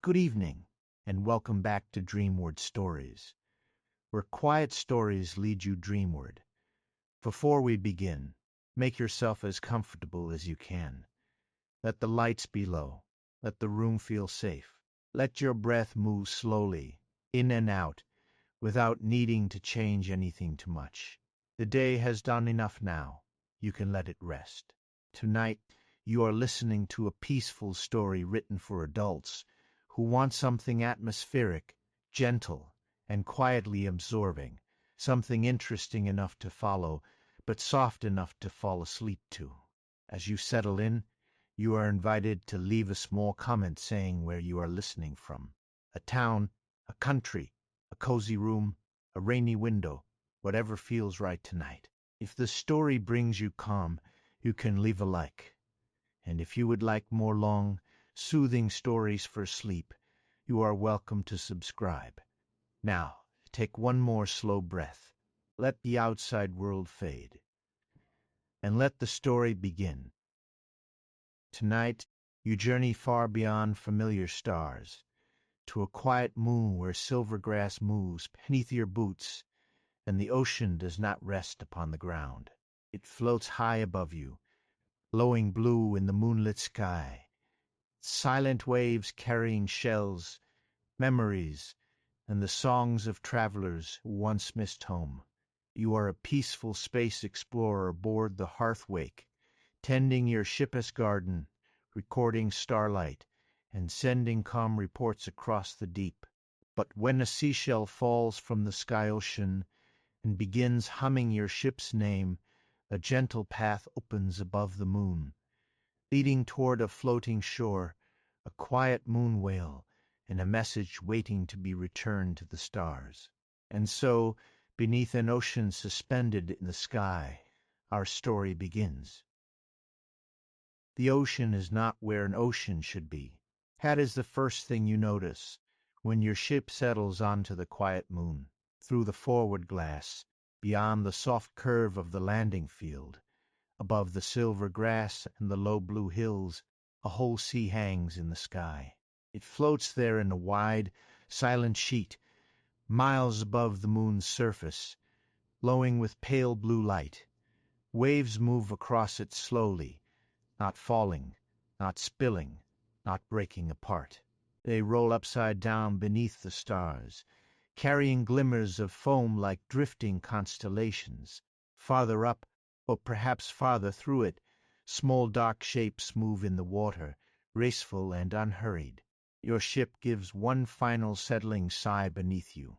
Good evening, and welcome back to Dreamward Stories, where quiet stories lead you dreamward. Before we begin, make yourself as comfortable as you can. Let the lights be low. Let the room feel safe. Let your breath move slowly, in and out, without needing to change anything too much. The day has done enough now. You can let it rest. Tonight, you are listening to a peaceful story written for adults who want something atmospheric, gentle, and quietly absorbing, something interesting enough to follow, but soft enough to fall asleep to. As you settle in, you are invited to leave a small comment saying where you are listening from. A town, a country, a cozy room, a rainy window, whatever feels right tonight. If the story brings you calm, you can leave a like. And if you would like more long, soothing stories for sleep, you are welcome to subscribe. Now, take one more slow breath. Let the outside world fade. And let the story begin. Tonight, you journey far beyond familiar stars, to a quiet moon where silver grass moves beneath your boots, and the ocean does not rest upon the ground. It floats high above you, glowing blue in the moonlit sky. Silent waves carrying shells, memories, and the songs of travelers who once missed home. You are a peaceful space explorer aboard the Hearthwake, tending your ship's garden, recording starlight, and sending calm reports across the deep. But when a seashell falls from the sky ocean and begins humming your ship's name, a gentle path opens above the moon, leading toward a floating shore, a quiet moon wail, and a message waiting to be returned to the stars. And so, beneath an ocean suspended in the sky, our story begins. The ocean is not where an ocean should be. That is the first thing you notice when your ship settles onto the quiet moon. Through the forward glass, beyond the soft curve of the landing field, above the silver grass and the low blue hills, a whole sea hangs in the sky. It floats there in a wide, silent sheet, miles above the moon's surface, glowing with pale blue light. Waves move across it slowly, not falling, not spilling, not breaking apart. They roll upside down beneath the stars, carrying glimmers of foam like drifting constellations. Farther up, or perhaps farther through it, small dark shapes move in the water, graceful and unhurried. Your ship gives one final settling sigh beneath you.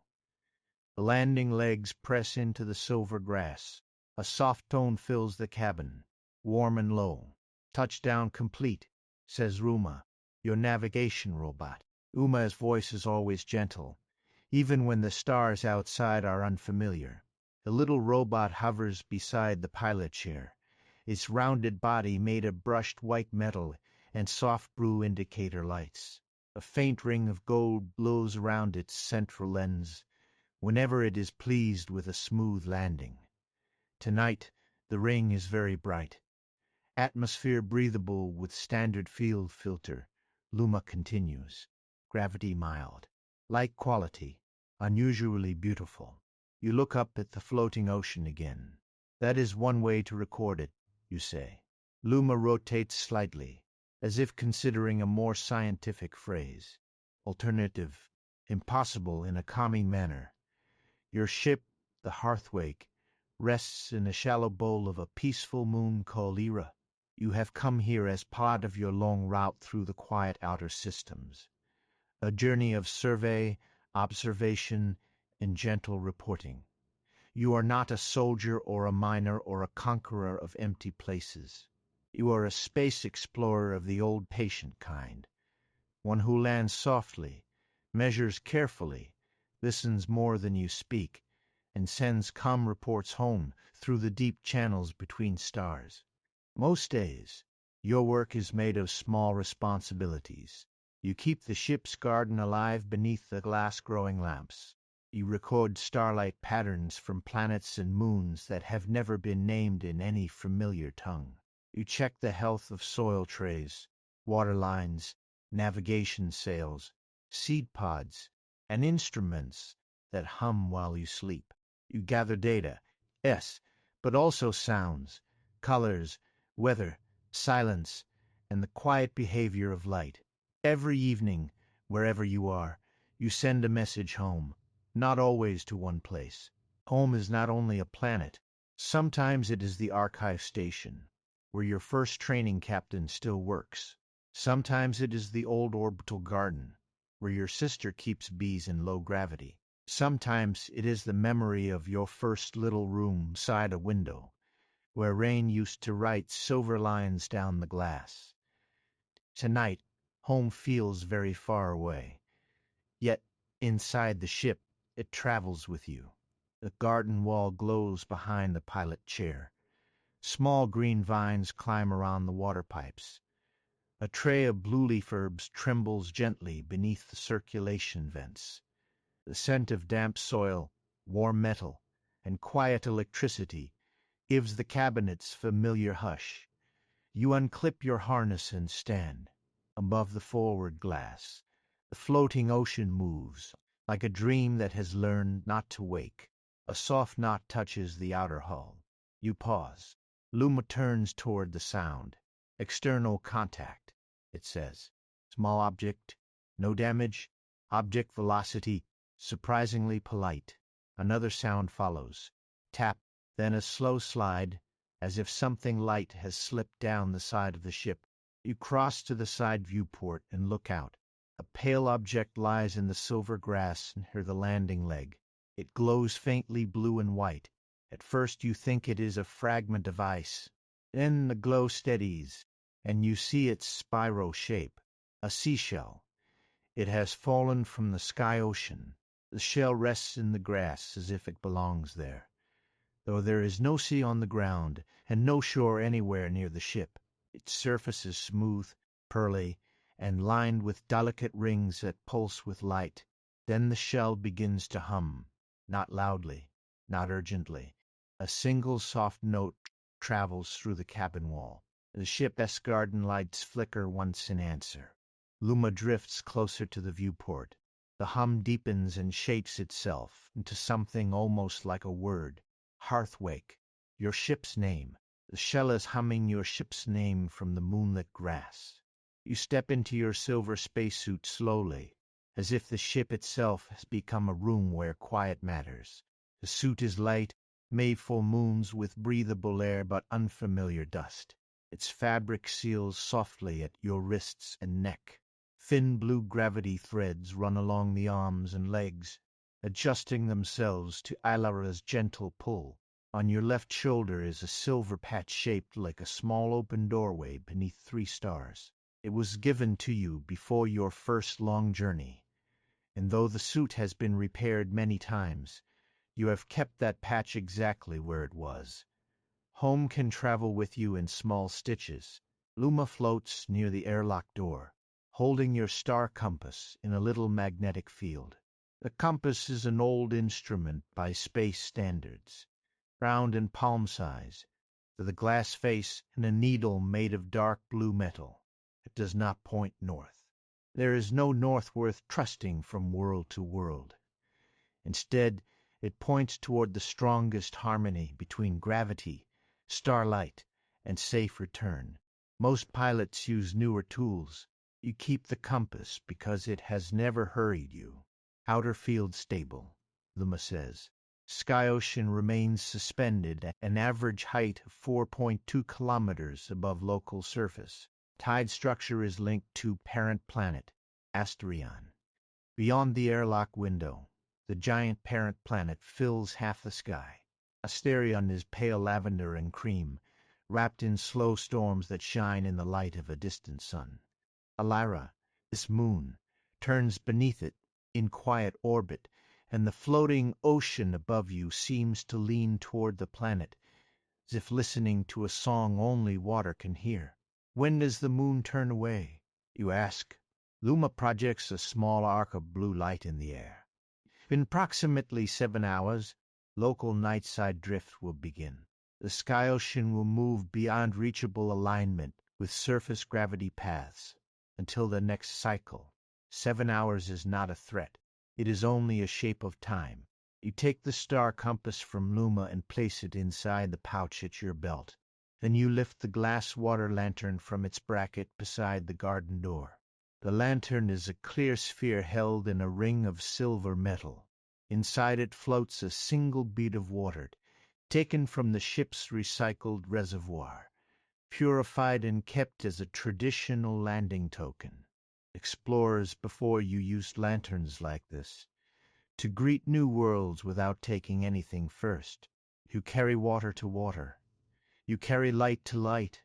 The landing legs press into the silver grass. A soft tone fills the cabin, warm and low. "Touchdown complete," says Luma, your navigation robot. Uma's voice is always gentle, even when the stars outside are unfamiliar. The little robot hovers beside the pilot chair, its rounded body made of brushed white metal and soft blue indicator lights. A faint ring of gold glows around its central lens whenever it is pleased with a smooth landing. Tonight, the ring is very bright. Atmosphere breathable with standard field filter, Luma continues. Gravity mild. Light quality, unusually beautiful. You look up at the floating ocean again. That is one way to record it, you say. Luma rotates slightly, as if considering a more scientific phrase. Alternative, impossible in a calming manner. Your ship, the Hearthwake, rests in a shallow bowl of a peaceful moon called Ilyra. You have come here as part of your long route through the quiet outer systems. A journey of survey, observation, and gentle reporting. You are not a soldier or a miner or a conqueror of empty places. You are a space explorer of the old patient kind, one who lands softly, measures carefully, listens more than you speak, and sends calm reports home through the deep channels between stars. Most days, your work is made of small responsibilities. You keep the ship's garden alive beneath the glass-growing lamps. You record starlight patterns from planets and moons that have never been named in any familiar tongue. You check the health of soil trays, water lines, navigation sails, seed pods, and instruments that hum while you sleep. You gather data, yes, but also sounds, colors, weather, silence, and the quiet behavior of light. Every evening, wherever you are, you send a message home, not always to one place. Home is not only a planet. Sometimes it is the archive station, where your first training captain still works. Sometimes it is the old orbital garden, where your sister keeps bees in low gravity. Sometimes it is the memory of your first little room side a window, where rain used to write silver lines down the glass. Tonight, home feels very far away. Yet, inside the ship, it travels with you. The garden wall glows behind the pilot chair. Small green vines climb around the water pipes. A tray of blue leaf herbs trembles gently beneath the circulation vents. The scent of damp soil, warm metal, and quiet electricity gives the cabinets familiar hush. You unclip your harness and stand. Above the forward glass, the floating ocean moves, like a dream that has learned not to wake. A soft knot touches the outer hull. You pause. Luma turns toward the sound. External contact, it says. Small object, no damage. Object velocity, surprisingly polite. Another sound follows. Tap, then a slow slide, as if something light has slipped down the side of the ship. You cross to the side viewport and look out. A pale object lies in the silver grass near the landing leg. It glows faintly blue and white. At first you think it is a fragment of ice. Then the glow steadies, and you see its spiral shape. A seashell. It has fallen from the sky ocean. The shell rests in the grass as if it belongs there. Though there is no sea on the ground, and no shore anywhere near the ship, its surface is smooth, pearly, and lined with delicate rings that pulse with light. Then the shell begins to hum, not loudly, not urgently. A single soft note travels through the cabin wall. The ship's garden lights flicker once in answer. Luma drifts closer to the viewport. The hum deepens and shapes itself into something almost like a word. Hearthwake, your ship's name. The shell is humming your ship's name from the moonlit grass. You step into your silver spacesuit slowly, as if the ship itself has become a room where quiet matters. The suit is light, made for moons with breathable air but unfamiliar dust. Its fabric seals softly at your wrists and neck. Thin blue gravity threads run along the arms and legs, adjusting themselves to Ilyra's gentle pull. On your left shoulder is a silver patch shaped like a small open doorway beneath 3 stars. It was given to you before your first long journey, and though the suit has been repaired many times, you have kept that patch exactly where it was. Home can travel with you in small stitches. Luma floats near the airlock door, holding your star compass in a little magnetic field. The compass is an old instrument by space standards, round and palm size, with a glass face and a needle made of dark blue metal. It does not point north. There is no north worth trusting from world to world. Instead, it points toward the strongest harmony between gravity, starlight, and safe return. Most pilots use newer tools. You keep the compass because it has never hurried you. Outer field stable, Luma says. Sky ocean remains suspended at an average height of 4.2 kilometers above local surface. Tide structure is linked to parent planet, Asterion. Beyond the airlock window, the giant parent planet fills half the sky. Asterion is pale lavender and cream, wrapped in slow storms that shine in the light of a distant sun. Ilyra, this moon, turns beneath it in quiet orbit, and the floating ocean above you seems to lean toward the planet, as if listening to a song only water can hear. When does the moon turn away, you ask? Luma projects a small arc of blue light in the air. In approximately 7 hours, local night-side drift will begin. The sky ocean will move beyond reachable alignment with surface gravity paths until the next cycle. 7 hours is not a threat. It is only a shape of time. You take the star compass from Luma and place it inside the pouch at your belt. Then you lift the glass water lantern from its bracket beside the garden door. The lantern is a clear sphere held in a ring of silver metal. Inside it floats a single bead of water, taken from the ship's recycled reservoir, purified and kept as a traditional landing token. Explorers before you used lanterns like this to greet new worlds without taking anything first. You carry water to water. You carry light to light.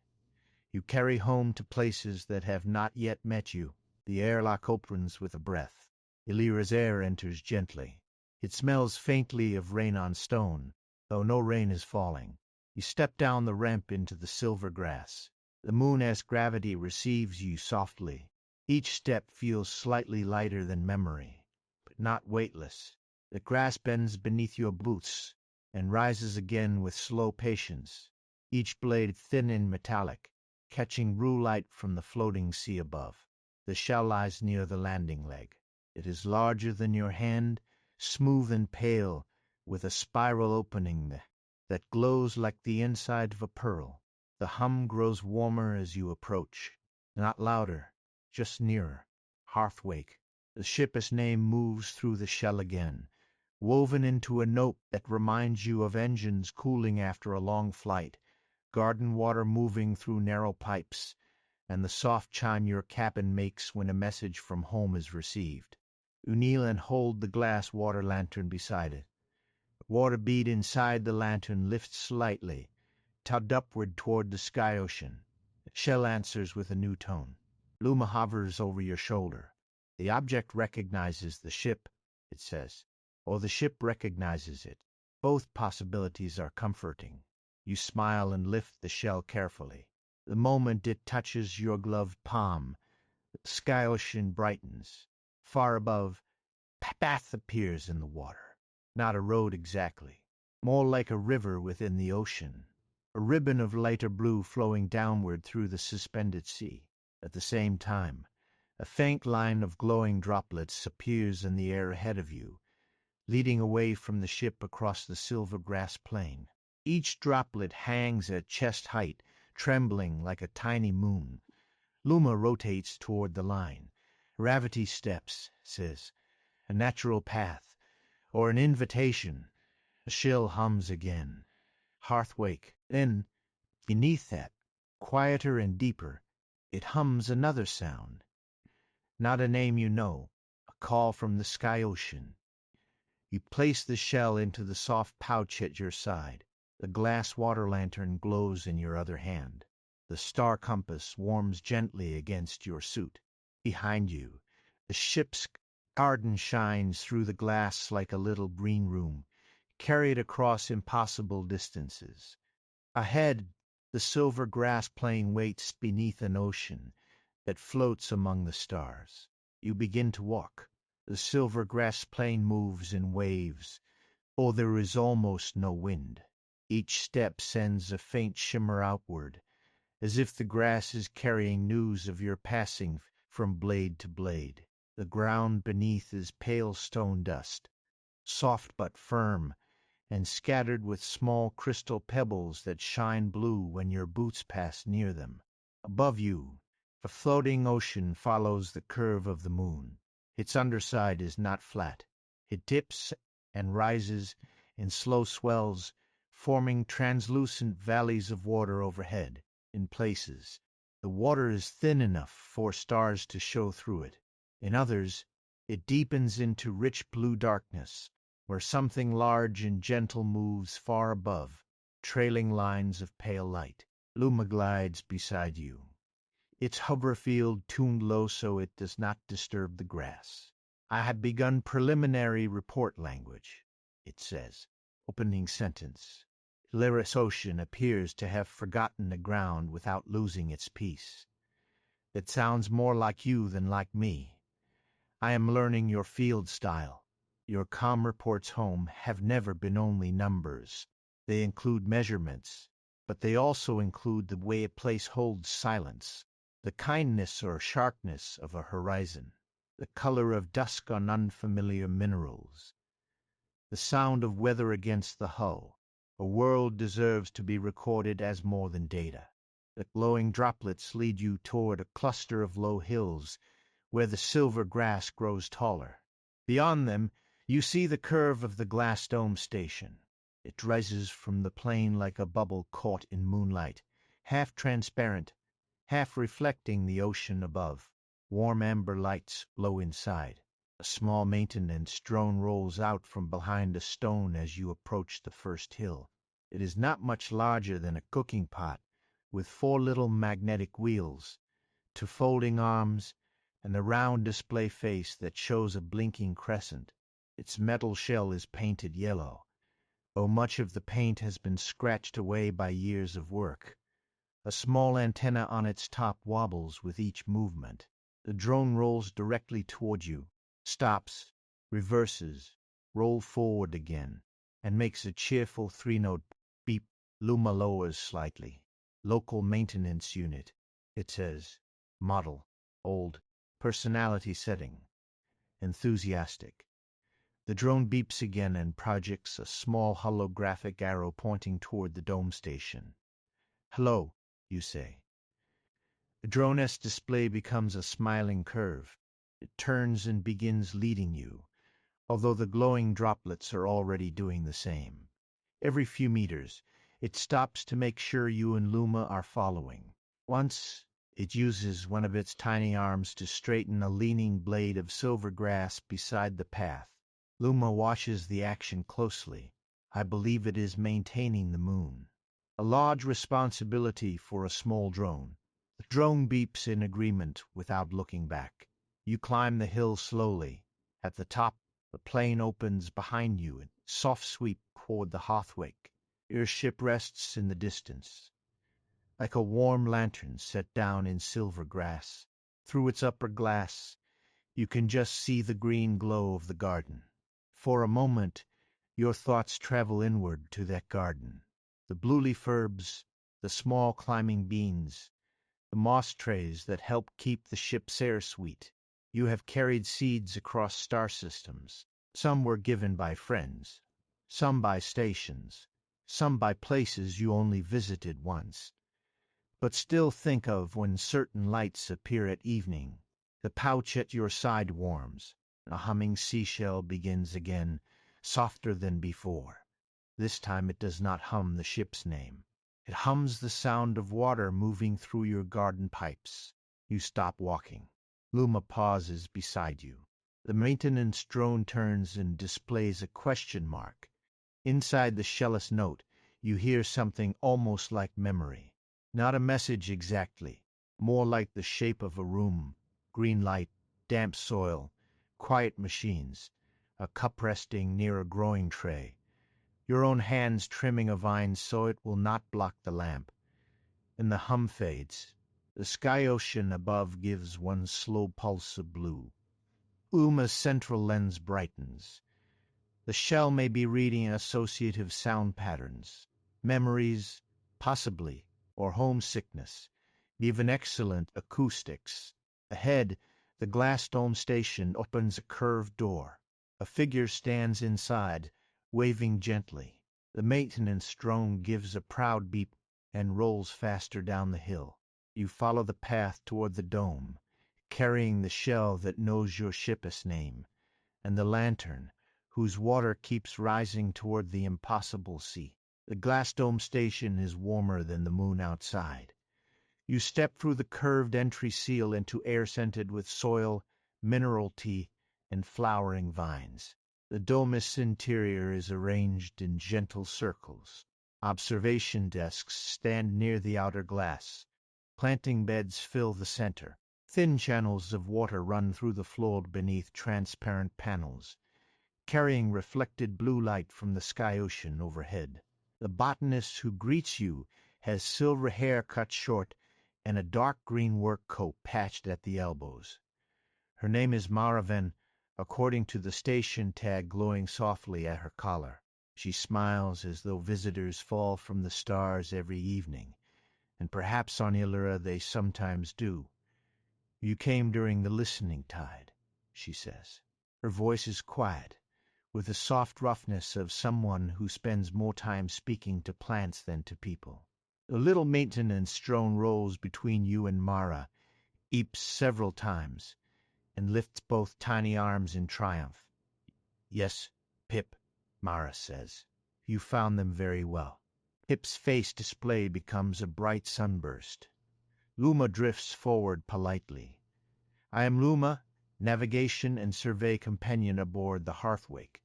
You carry home to places that have not yet met you. The airlock opens with a breath. Ilyra's air enters gently. It smells faintly of rain on stone, though no rain is falling. You step down the ramp into the silver grass. The moon as gravity receives you softly. Each step feels slightly lighter than memory, but not weightless. The grass bends beneath your boots and rises again with slow patience, each blade thin and metallic, catching blue light from the floating sea above. The shell lies near the landing leg. It is larger than your hand, smooth and pale, with a spiral opening that glows like the inside of a pearl. The hum grows warmer as you approach, not louder, just nearer. Hearthwake. The ship's name moves through the shell again, woven into a note that reminds you of engines cooling after a long flight, garden water moving through narrow pipes, and the soft chime your cabin makes when a message from home is received. You kneel and hold the glass water lantern beside it. The water bead inside the lantern lifts slightly, tugged upward toward the sky ocean. The shell answers with a new tone. Luma hovers over your shoulder. The object recognizes the ship, it says, or the ship recognizes it. Both possibilities are comforting. You smile and lift the shell carefully. The moment it touches your gloved palm, the sky ocean brightens. Far above, a path appears in the water. Not a road exactly, more like a river within the ocean, a ribbon of lighter blue flowing downward through the suspended sea. At the same time, a faint line of glowing droplets appears in the air ahead of you, leading away from the ship across the silver grass plain. Each droplet hangs at chest height, trembling like a tiny moon. Luma rotates toward the line. Gravity steps, says, a natural path, or an invitation. A shell hums again. Hearthwake. Then, beneath that, quieter and deeper, it hums another sound. Not a name you know, a call from the sky ocean. You place the shell into the soft pouch at your side. The glass water lantern glows in your other hand. The star compass warms gently against your suit. Behind you, the ship's garden shines through the glass like a little green room, carried across impossible distances. Ahead, the silver grass plain waits beneath an ocean that floats among the stars. You begin to walk. The silver grass plain moves in waves, or there is almost no wind. Each step sends a faint shimmer outward, as if the grass is carrying news of your passing from blade to blade. The ground beneath is pale stone dust, soft but firm, and scattered with small crystal pebbles that shine blue when your boots pass near them. Above you, the floating ocean follows the curve of the moon. Its underside is not flat. It dips and rises in slow swells, forming translucent valleys of water overhead. In places, the water is thin enough for stars to show through it. In others, it deepens into rich blue darkness, where something large and gentle moves far above, trailing lines of pale light. Luma glides beside you, its hover field tuned low so it does not disturb the grass. I have begun preliminary report language, it says, opening sentence. Ilyra's ocean appears to have forgotten the ground without losing its peace. It sounds more like you than like me. I am learning your field style. Your calm reports home have never been only numbers. They include measurements, but they also include the way a place holds silence, the kindness or sharpness of a horizon. the color of dusk on unfamiliar minerals, the sound of weather against the hull. A world deserves to be recorded as more than data. The glowing droplets lead you toward a cluster of low hills where the silver grass grows taller. Beyond them, you see the curve of the glass dome station. It rises from the plain like a bubble caught in moonlight, half transparent, half reflecting the ocean above. Warm amber lights glow inside. A small maintenance drone rolls out from behind a stone as you approach the first hill. It is not much larger than a cooking pot, with 4 little magnetic wheels, 2 folding arms, and a round display face that shows a blinking crescent. Its metal shell is painted yellow, though much of the paint has been scratched away by years of work. A small antenna on its top wobbles with each movement. The drone rolls directly toward you, stops, reverses, rolls forward again, and makes a cheerful 3-note beep. Luma lowers slightly. Local maintenance unit, it says. Model, old, personality setting, enthusiastic. The drone beeps again and projects a small holographic arrow pointing toward the dome station. Hello, you say. The drone's display becomes a smiling curve. It turns and begins leading you, although the glowing droplets are already doing the same. Every few meters, it stops to make sure you and Luma are following. Once, it uses one of its tiny arms to straighten a leaning blade of silver grass beside the path. Luma watches the action closely. I believe it is maintaining the moon. A large responsibility for a small drone. The drone beeps in agreement without looking back. You climb the hill slowly. At the top, the plain opens behind you in soft sweep toward the Hearthwake. Your ship rests in the distance, like a warm lantern set down in silver grass. Through its upper glass, you can just see the green glow of the garden. For a moment, your thoughts travel inward to that garden. The blue leaf herbs, the small climbing beans, the moss trays that help keep the ship's air sweet. You have carried seeds across star systems. Some were given by friends, some by stations, some by places you only visited once, but still think of when certain lights appear at evening. The pouch at your side warms. A humming seashell begins again, softer than before. This time it does not hum the ship's name. It hums the sound of water moving through your garden pipes. You stop walking. Luma pauses beside you. The maintenance drone turns and displays a question mark. Inside the shellless note, you hear something almost like memory. Not a message exactly, more like the shape of a room, green light, damp soil, quiet machines, a cup resting near a growing tray, your own hands trimming a vine so it will not block the lamp. And the hum fades. The sky ocean above gives one slow pulse of blue. Luma's central lens brightens. The shell may be reading associative sound patterns, memories, possibly, or homesickness, even excellent acoustics. Ahead, the glass dome station opens a curved door. A figure stands inside, waving gently. The maintenance drone gives a proud beep and rolls faster down the hill. You follow the path toward the dome, carrying the shell that knows your ship's name, and the lantern, whose water keeps rising toward the impossible sea. The glass dome station is warmer than the moon outside. You step through the curved entry seal into air scented with soil, mineral tea, and flowering vines. The dome's interior is arranged in gentle circles. Observation desks stand near the outer glass. Planting beds fill the center. Thin channels of water run through the floor beneath transparent panels, carrying reflected blue light from the sky ocean overhead. The botanist who greets you has silver hair cut short and a dark green work coat patched at the elbows. Her name is Maraven, according to the station tag glowing softly at her collar. She smiles as though visitors fall from the stars every evening, and perhaps on Ilyra they sometimes do. You came during the listening tide. she says. Her voice is quiet, with the soft roughness of someone who spends more time speaking to plants than to people. The little maintenance stone rolls between you and Mara, eeps several times, and lifts both tiny arms in triumph. Yes, Pip, Mara says. You found them very well. Pip's face display becomes a bright sunburst. Luma drifts forward politely. I am Luma, navigation and survey companion aboard the Hearthwake.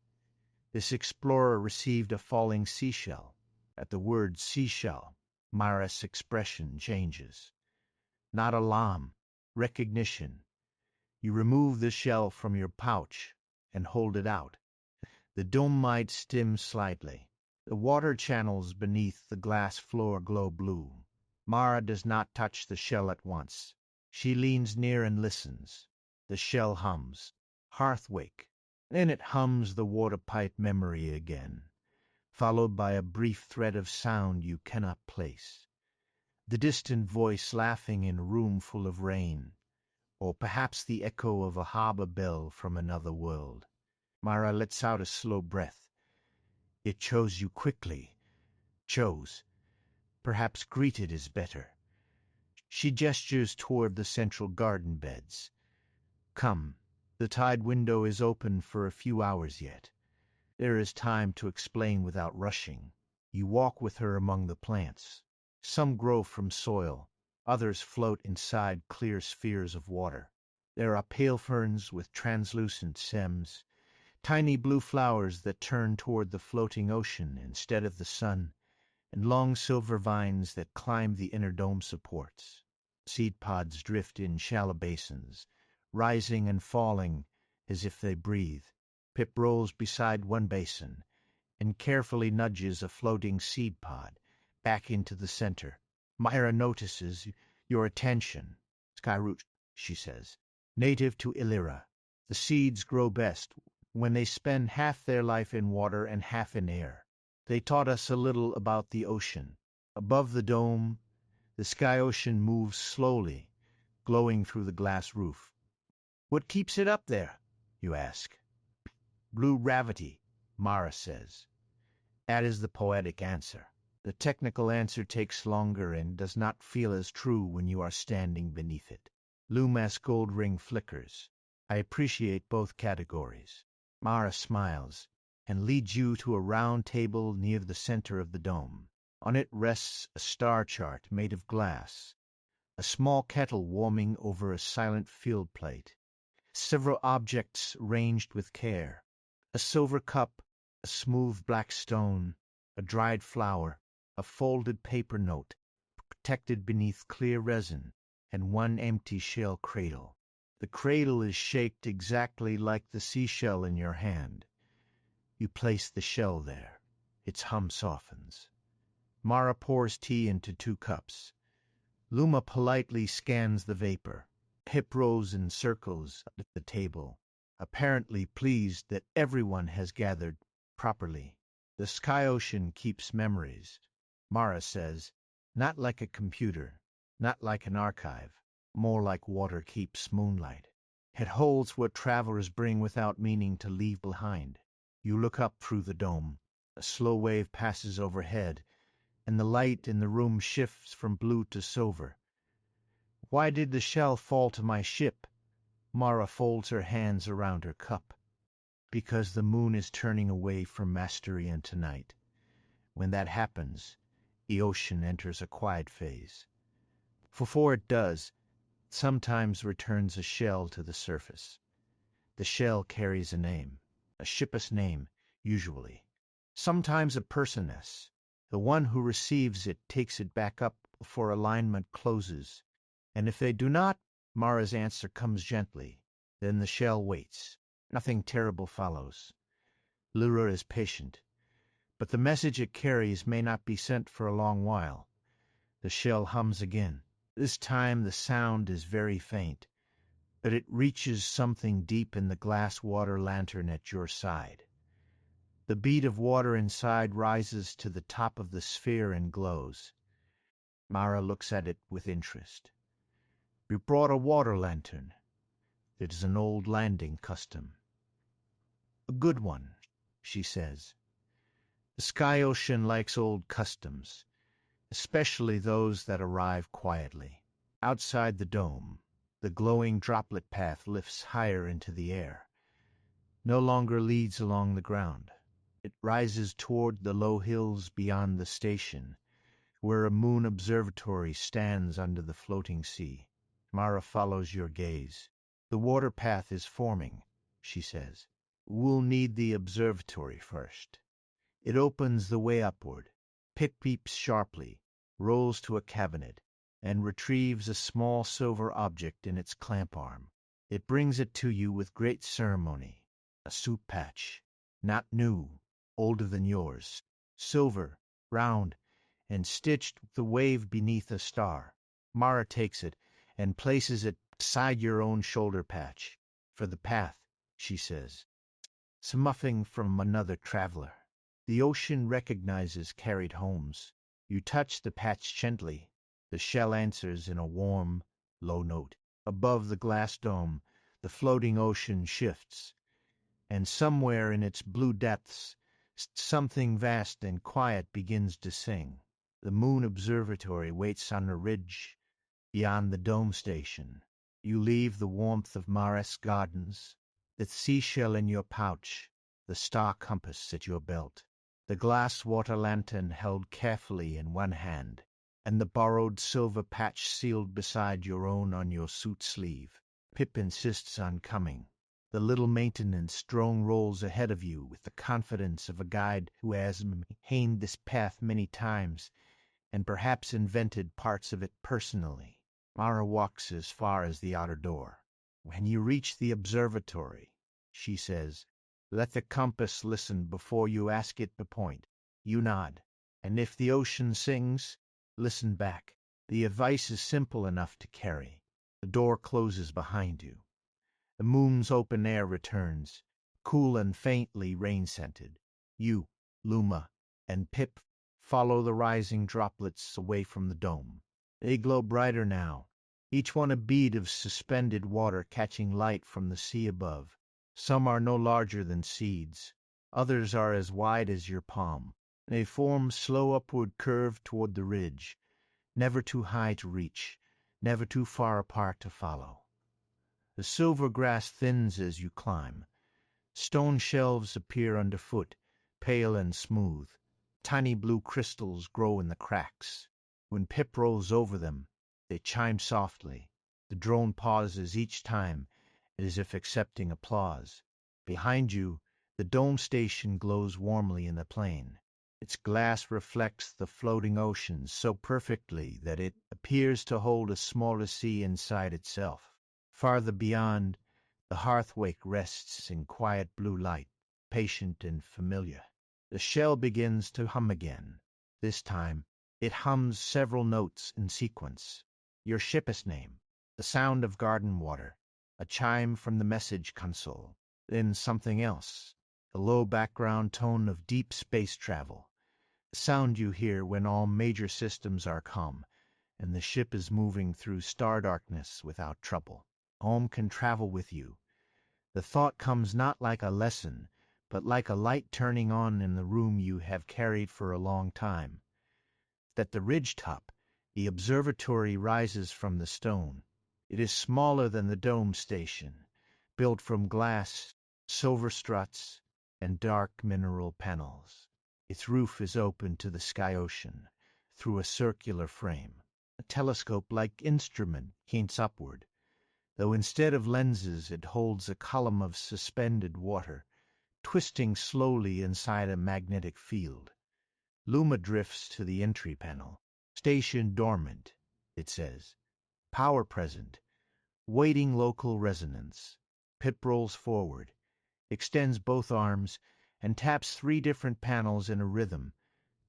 This explorer received a falling seashell. At the word seashell, Mara's expression changes. Not alarm, recognition. You remove the shell from your pouch and hold it out. The dome stims slightly. The water channels beneath the glass floor glow blue. Mara does not touch the shell at once. She leans near and listens. The shell hums. Hearthwake. Then it hums the water pipe memory again, followed by a brief thread of sound you cannot place. The distant voice laughing in a room full of rain, or perhaps the echo of a harbor bell from another world. Mara lets out a slow breath. It chose you quickly. Chose. Perhaps greeted is better. She gestures toward the central garden beds. Come. The tide window is open for a few hours yet. There is time to explain without rushing. You walk with her among the plants. Some grow from soil. Others float inside clear spheres of water. There are pale ferns with translucent stems, tiny blue flowers that turn toward the floating ocean instead of the sun, and long silver vines that climb the inner dome supports. Seed pods drift in shallow basins, rising and falling as if they breathe. Pip rolls beside one basin and carefully nudges a floating seed pod back into the center. Myra notices your attention. Skyroot, she says. Native to Ilyra. The seeds grow best when they spend half their life in water and half in air. They taught us a little about the ocean. Above the dome, the sky ocean moves slowly, glowing through the glass roof. What keeps it up there? You ask. Blue gravity, Mara says. That is the poetic answer. The technical answer takes longer and does not feel as true when you are standing beneath it. Luma's gold ring flickers. I appreciate both categories. Mara smiles and leads you to a round table near the center of the dome. On it rests a star chart made of glass, a small kettle warming over a silent field plate, several objects ranged with care, a silver cup, a smooth black stone, a dried flower, a folded paper note, protected beneath clear resin, and one empty shell cradle. The cradle is shaped exactly like the seashell in your hand. You place the shell there. Its hum softens. Mara pours tea into 2 cups. Luma politely scans the vapor. Hip rows in circles at the table, apparently pleased that everyone has gathered properly. The sky ocean keeps memories, Mara says, not like a computer, not like an archive, more like water keeps moonlight. It holds what travelers bring without meaning to leave behind. You look up through the dome. A slow wave passes overhead, and the light in the room shifts from blue to silver. Why did the shell fall to my ship? Mara folds her hands around her cup. Because the moon is turning away from Masterian tonight. When that happens, the ocean enters a quiet phase. Before it does, it sometimes returns a shell to the surface. The shell carries a name, a ship's name, usually. Sometimes a personess. The one who receives it takes it back up before alignment closes. And if they do not, Mara's answer comes gently. Then the shell waits. Nothing terrible follows. Ilyra is patient. But the message it carries may not be sent for a long while. The shell hums again. This time the sound is very faint, but it reaches something deep in the glass water lantern at your side. The bead of water inside rises to the top of the sphere and glows. Mara looks at it with interest. You brought a water lantern. It is an old landing custom. A good one, she says. The sky ocean likes old customs, especially those that arrive quietly. Outside the dome, the glowing droplet path lifts higher into the air. No longer leads along the ground. It rises toward the low hills beyond the station, where a moon observatory stands under the floating sea. Mara follows your gaze. The water path is forming, she says. We'll need the observatory first. It opens the way upward. Pip peeps sharply, rolls to a cabinet, and retrieves a small silver object in its clamp arm. It brings it to you with great ceremony. A soup patch. Not new, older than yours. Silver, round, and stitched with the wave beneath a star. Mara takes it and places it beside your own shoulder patch. For the path, she says. Smuffing from another traveler. The ocean recognizes carried homes. You touch the patch gently. The shell answers in a warm, low note. Above the glass dome, the floating ocean shifts, and somewhere in its blue depths, something vast and quiet begins to sing. The moon observatory waits on a ridge beyond the dome station. You leave the warmth of Mara's gardens, the seashell in your pouch, the star compass at your belt, the glass water lantern held carefully in one hand, and the borrowed silver patch sealed beside your own on your suit sleeve. Pip insists on coming. The little maintenance drone rolls ahead of you with the confidence of a guide who has maintained this path many times and perhaps invented parts of it personally. Mara walks as far as the outer door. When you reach the observatory, she says, let the compass listen before you ask it to point. You nod, and if the ocean sings, listen back. The advice is simple enough to carry. The door closes behind you. The moon's open air returns, cool and faintly rain-scented. You, Luma, and Pip follow the rising droplets away from the dome. They glow brighter now, each one a bead of suspended water catching light from the sea above. Some are no larger than seeds. Others are as wide as your palm. They form slow upward curve toward the ridge, never too high to reach, never too far apart to follow. The silver grass thins as you climb. Stone shelves appear underfoot, pale and smooth. Tiny blue crystals grow in the cracks. When Pip rolls over them, they chime softly. The drone pauses each time, as if accepting applause. Behind you, the dome station glows warmly in the plain. Its glass reflects the floating ocean so perfectly that it appears to hold a smaller sea inside itself. Farther beyond, the Hearthwake rests in quiet blue light, patient and familiar. The shell begins to hum again. This time, it hums several notes in sequence. Your ship's name, the sound of garden water, a chime from the message console, then something else, the low background tone of deep space travel, the sound you hear when all major systems are calm, and the ship is moving through star darkness without trouble. Home can travel with you. The thought comes not like a lesson, but like a light turning on in the room you have carried for a long time. At the ridge top, the observatory rises from the stone. It is smaller than the dome station, built from glass, silver struts, and dark mineral panels. Its roof is open to the sky ocean through a circular frame. A telescope-like instrument hints upward, though instead of lenses it holds a column of suspended water, twisting slowly inside a magnetic field. Luma drifts to the entry panel. Station dormant, it says. Power present. Waiting local resonance. Pip rolls forward, extends both arms, and taps 3 different panels in a rhythm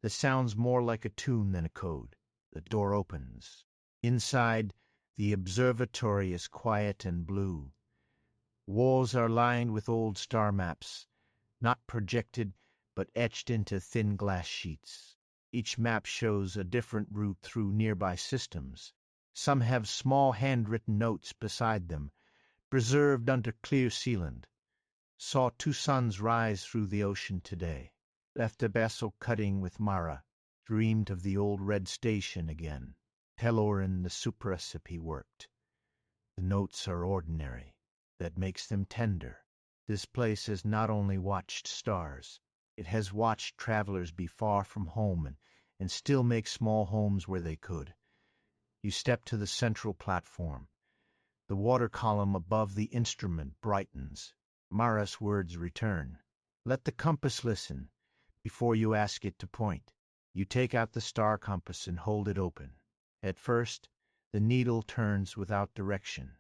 that sounds more like a tune than a code. The door opens. Inside, the observatory is quiet and blue. Walls are lined with old star maps, not projected, but etched into thin glass sheets. Each map shows a different route through nearby systems. Some have small handwritten notes beside them, preserved under clear sealant. Saw 2 suns rise through the ocean today. Left a vessel cutting with Mara. Dreamed of the old red station again. Telorin the suprarecipe worked. The notes are ordinary. That makes them tender. This place has not only watched stars. It has watched travelers be far from home and still make small homes where they could. You step to the central platform. The water column above the instrument brightens. Mara's words return. Let the compass listen before you ask it to point. You take out the star compass and hold it open. At first, the needle turns without direction.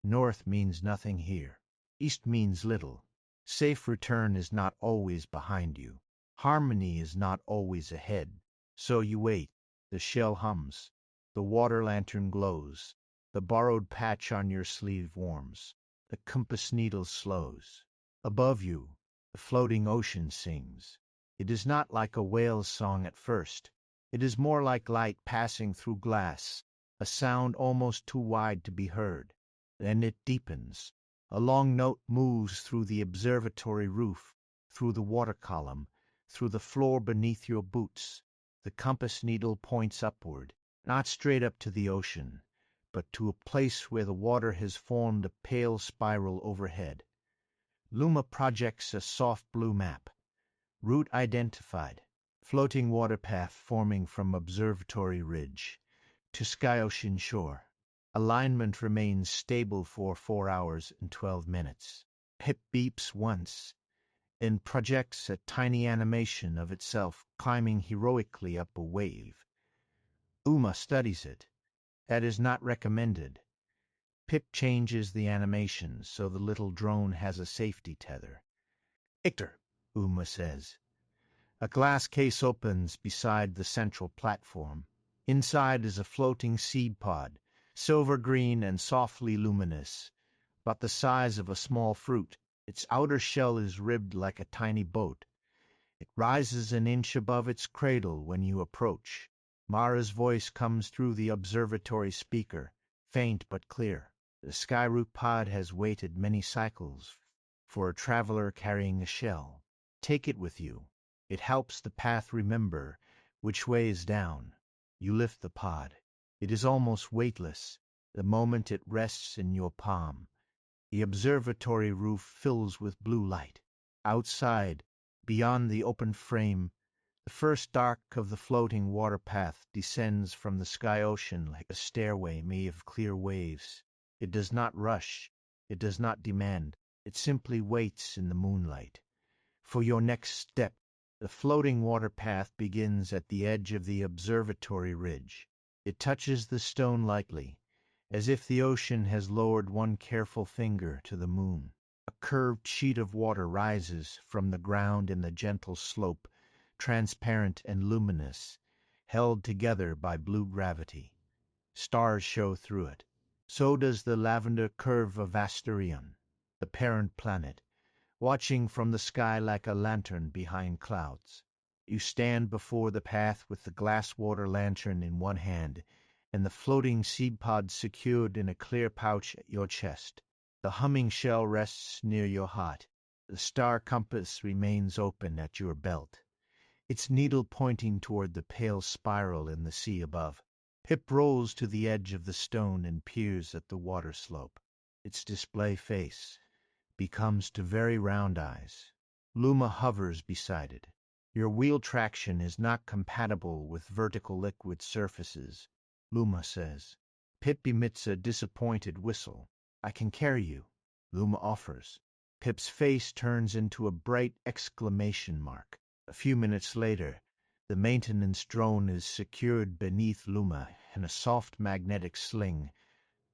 North means nothing here. East means little. Safe return is not always behind you. Harmony is not always ahead. So you wait. The shell hums. The water lantern glows. The borrowed patch on your sleeve warms. The compass needle slows. Above you, the floating ocean sings. It is not like a whale's song at first. It is more like light passing through glass, a sound almost too wide to be heard. Then it deepens. A long note moves through the observatory roof, through the water column, through the floor beneath your boots. The compass needle points upward, not straight up to the ocean, but to a place where the water has formed a pale spiral overhead. Luma projects a soft blue map. Route identified. Floating water path forming from observatory ridge to sky ocean shore. Alignment remains stable for 4 hours and 12 minutes. Pip beeps once and projects a tiny animation of itself climbing heroically up a wave. Uma studies it. That is not recommended. Pip changes the animation so the little drone has a safety tether. Ictor, Uma says. A glass case opens beside the central platform. Inside is a floating seed pod, silver green and softly luminous, about the size of a small fruit. Its outer shell is ribbed like a tiny boat. It rises an inch above its cradle when you approach. Mara's voice comes through the observatory speaker, faint but clear. The skyroot pod has waited many cycles for a traveler carrying a shell. Take it with you. It helps the path remember which way is down. You lift the pod. It is almost weightless the moment it rests in your palm. The observatory roof fills with blue light. Outside, beyond the open frame, the first dark of the floating water path descends from the sky ocean like a stairway made of clear waves. It does not rush. It does not demand. It simply waits in the moonlight. For your next step, the floating water path begins at the edge of the observatory ridge. It touches the stone lightly, as if the ocean has lowered one careful finger to the moon. A curved sheet of water rises from the ground in the gentle slope, transparent and luminous, held together by blue gravity. Stars show through it. So does the lavender curve of Asterion, the parent planet, watching from the sky like a lantern behind clouds. You stand before the path with the glass water lantern in one hand and the floating seed pod secured in a clear pouch at your chest. The humming shell rests near your heart. The star compass remains open at your belt, its needle pointing toward the pale spiral in the sea above. Pip rolls to the edge of the stone and peers at the water slope. Its display face becomes to very round eyes. Luma hovers beside it. Your wheel traction is not compatible with vertical liquid surfaces, Luma says. Pip emits a disappointed whistle. I can carry you, Luma offers. Pip's face turns into a bright exclamation mark. A few minutes later, the maintenance drone is secured beneath Luma in a soft magnetic sling,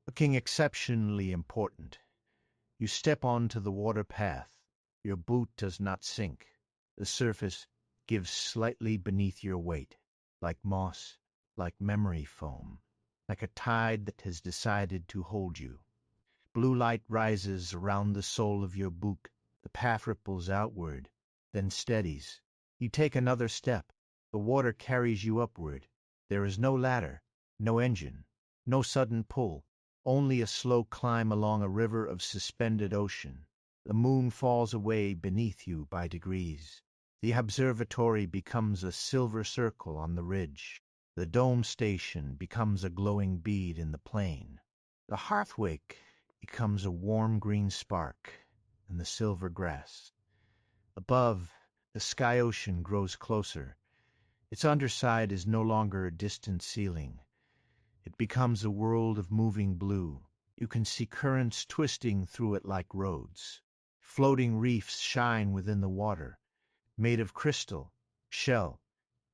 looking exceptionally important. You step onto the water path. Your boot does not sink. The surface gives slightly beneath your weight, like moss, like memory foam, like a tide that has decided to hold you. Blue light rises around the sole of your boot. The path ripples outward, then steadies. You take another step. The water carries you upward. There is no ladder, no engine, no sudden pull, only a slow climb along a river of suspended ocean. The moon falls away beneath you by degrees. The observatory becomes a silver circle on the ridge. The dome station becomes a glowing bead in the plain. The Hearthwake becomes a warm green spark in the silver grass. Above, the sky ocean grows closer. Its underside is no longer a distant ceiling. It becomes a world of moving blue. You can see currents twisting through it like roads. Floating reefs shine within the water, made of crystal, shell,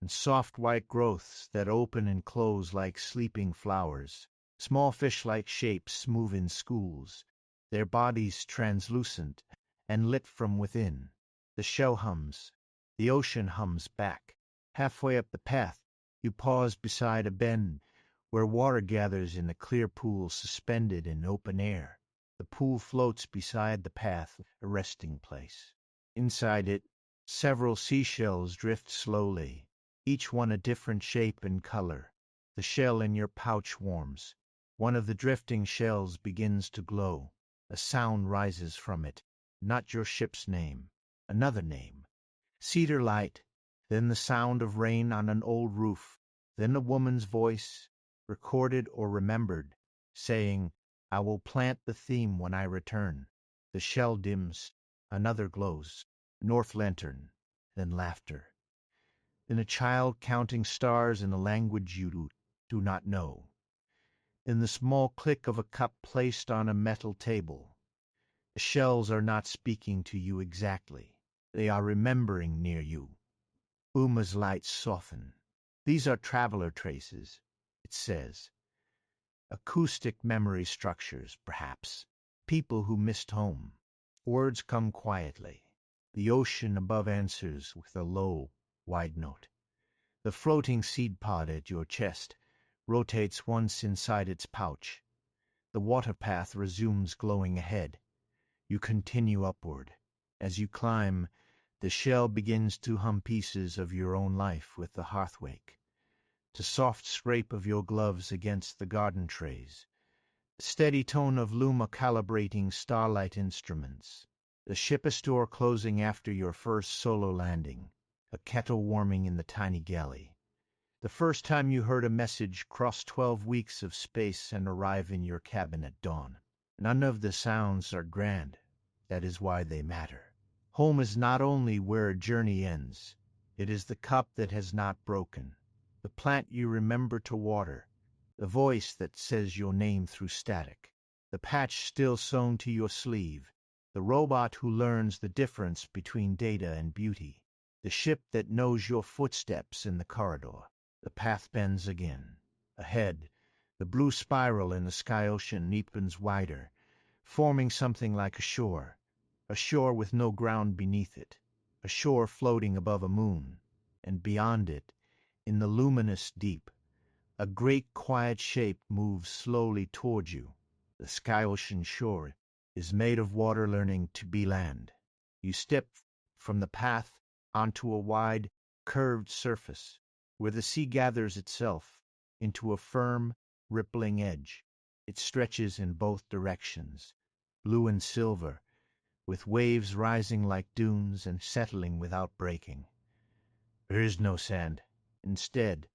and soft white growths that open and close like sleeping flowers. Small fish-like shapes move in schools, their bodies translucent and lit from within. The shell hums. The ocean hums back. Halfway up the path, you pause beside a bend where water gathers in a clear pool suspended in open air. The pool floats beside the path, a resting place. Inside it, several seashells drift slowly, each one a different shape and color. The shell in your pouch warms. One of the drifting shells begins to glow. A sound rises from it, not your ship's name, another name. Cedar light, then the sound of rain on an old roof, then a woman's voice, recorded or remembered, saying, "I will plant the theme when I return." The shell dims, another glows. North lantern, then laughter. Then a child counting stars in a language you do not know. Then the small click of a cup placed on a metal table. The shells are not speaking to you exactly. They are remembering near you. Uma's lights soften. These are traveler traces, it says. Acoustic memory structures, perhaps. People who missed home. Words come quietly. The ocean above answers with a low, wide note. The floating seed pod at your chest rotates once inside its pouch. The water path resumes glowing ahead. You continue upward. As you climb, the shell begins to hum pieces of your own life with the Hearthwake. The soft scrape of your gloves against the garden trays. The steady tone of Luma calibrating starlight instruments. The ship's door closing after your first solo landing. A kettle warming in the tiny galley. The first time you heard a message cross 12 weeks of space and arrive in your cabin at dawn. None of the sounds are grand. That is why they matter. Home is not only where a journey ends. It is the cup that has not broken. The plant you remember to water. The voice that says your name through static. The patch still sewn to your sleeve. The robot who learns the difference between data and beauty. The ship that knows your footsteps in the corridor. The path bends again. Ahead, the blue spiral in the sky ocean deepens wider, forming something like a shore with no ground beneath it, a shore floating above a moon, and beyond it, in the luminous deep, a great quiet shape moves slowly toward you. The sky ocean shore is made of water learning to be land. You step from the path onto a wide, curved surface, where the sea gathers itself into a firm, rippling edge. It stretches in both directions, blue and silver, with waves rising like dunes and settling without breaking. There is no sand. Instead,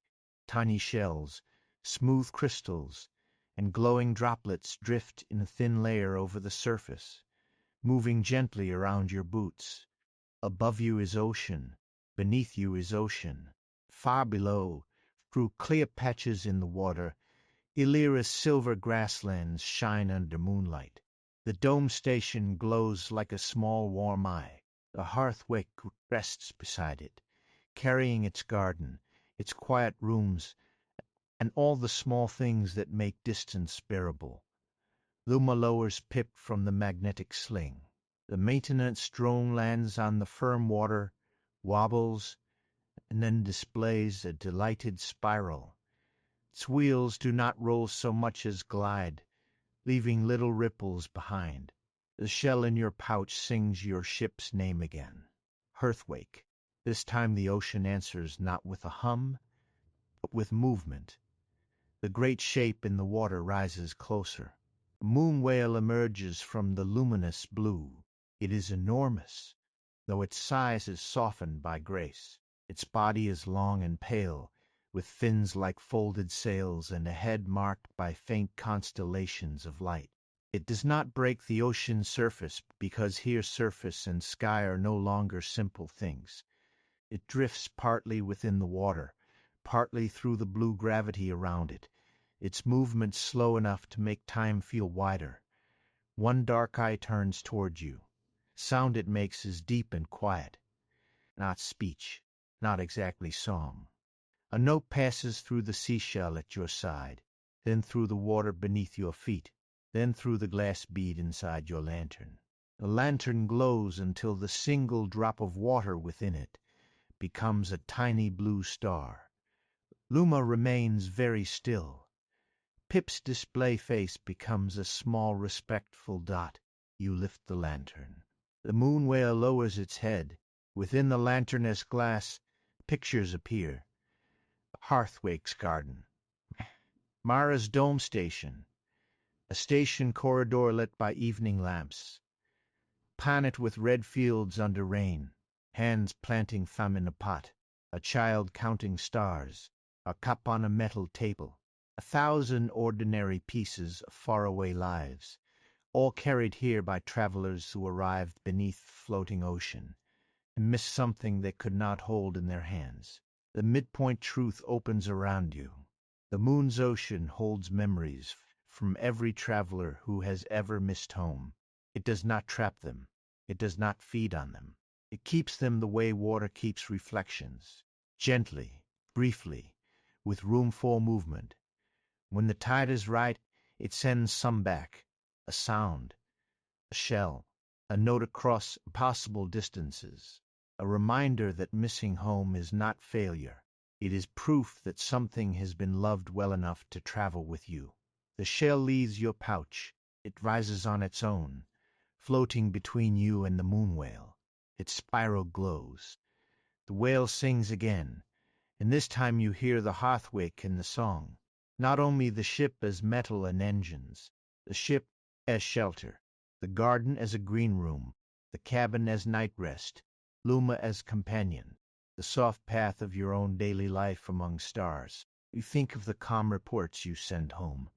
tiny shells, smooth crystals, and glowing droplets drift in a thin layer over the surface, moving gently around your boots. Above you is ocean. Beneath you is ocean. Far below, through clear patches in the water, Ilyra's silver grasslands shine under moonlight. The dome station glows like a small warm eye. The Hearthwake rests beside it, carrying its garden, its quiet rooms, and all the small things that make distance bearable. Luma lowers Pip from the magnetic sling. The maintenance drone lands on the firm water, wobbles, and then displays a delighted spiral. Its wheels do not roll so much as glide, leaving little ripples behind. The shell in your pouch sings your ship's name again. Hearthwake. This time the ocean answers not with a hum, but with movement. The great shape in the water rises closer. A moon whale emerges from the luminous blue. It is enormous, though its size is softened by grace. Its body is long and pale, with fins like folded sails and a head marked by faint constellations of light. It does not break the ocean's surface because here surface and sky are no longer simple things. It drifts partly within the water, partly through the blue gravity around it, its movement slow enough to make time feel wider. One dark eye turns towards you. Sound it makes is deep and quiet. Not speech, not exactly song. A note passes through the seashell at your side, then through the water beneath your feet, then through the glass bead inside your lantern. The lantern glows until the single drop of water within it becomes a tiny blue star. Luma remains very still. Pip's display face becomes a small respectful dot. You lift the lantern. The moon whale lowers its head. Within the lanternous glass, pictures appear. Hearthwake's garden. Mara's dome station. A station corridor lit by evening lamps. Planet with red fields under rain. Hands planting thumb in a pot. A child counting stars. A cup on a metal table. 1,000 ordinary pieces of faraway lives, all carried here by travelers who arrived beneath the floating ocean and missed something they could not hold in their hands. The midpoint truth opens around you. The moon's ocean holds memories from every traveler who has ever missed home. It does not trap them. It does not feed on them. It keeps them the way water keeps reflections, gently, briefly, with room for movement. When the tide is right, it sends some back, a sound, a shell, a note across impossible distances, a reminder that missing home is not failure. It is proof that something has been loved well enough to travel with you. The shell leaves your pouch. It rises on its own, floating between you and the moon whale. Its spiral glows. The whale sings again, and this time you hear the Hearthwake in the song. Not only the ship as metal and engines, the ship as shelter, the garden as a green room, the cabin as night rest, Luma as companion, the soft path of your own daily life among stars. You think of the calm reports you send home,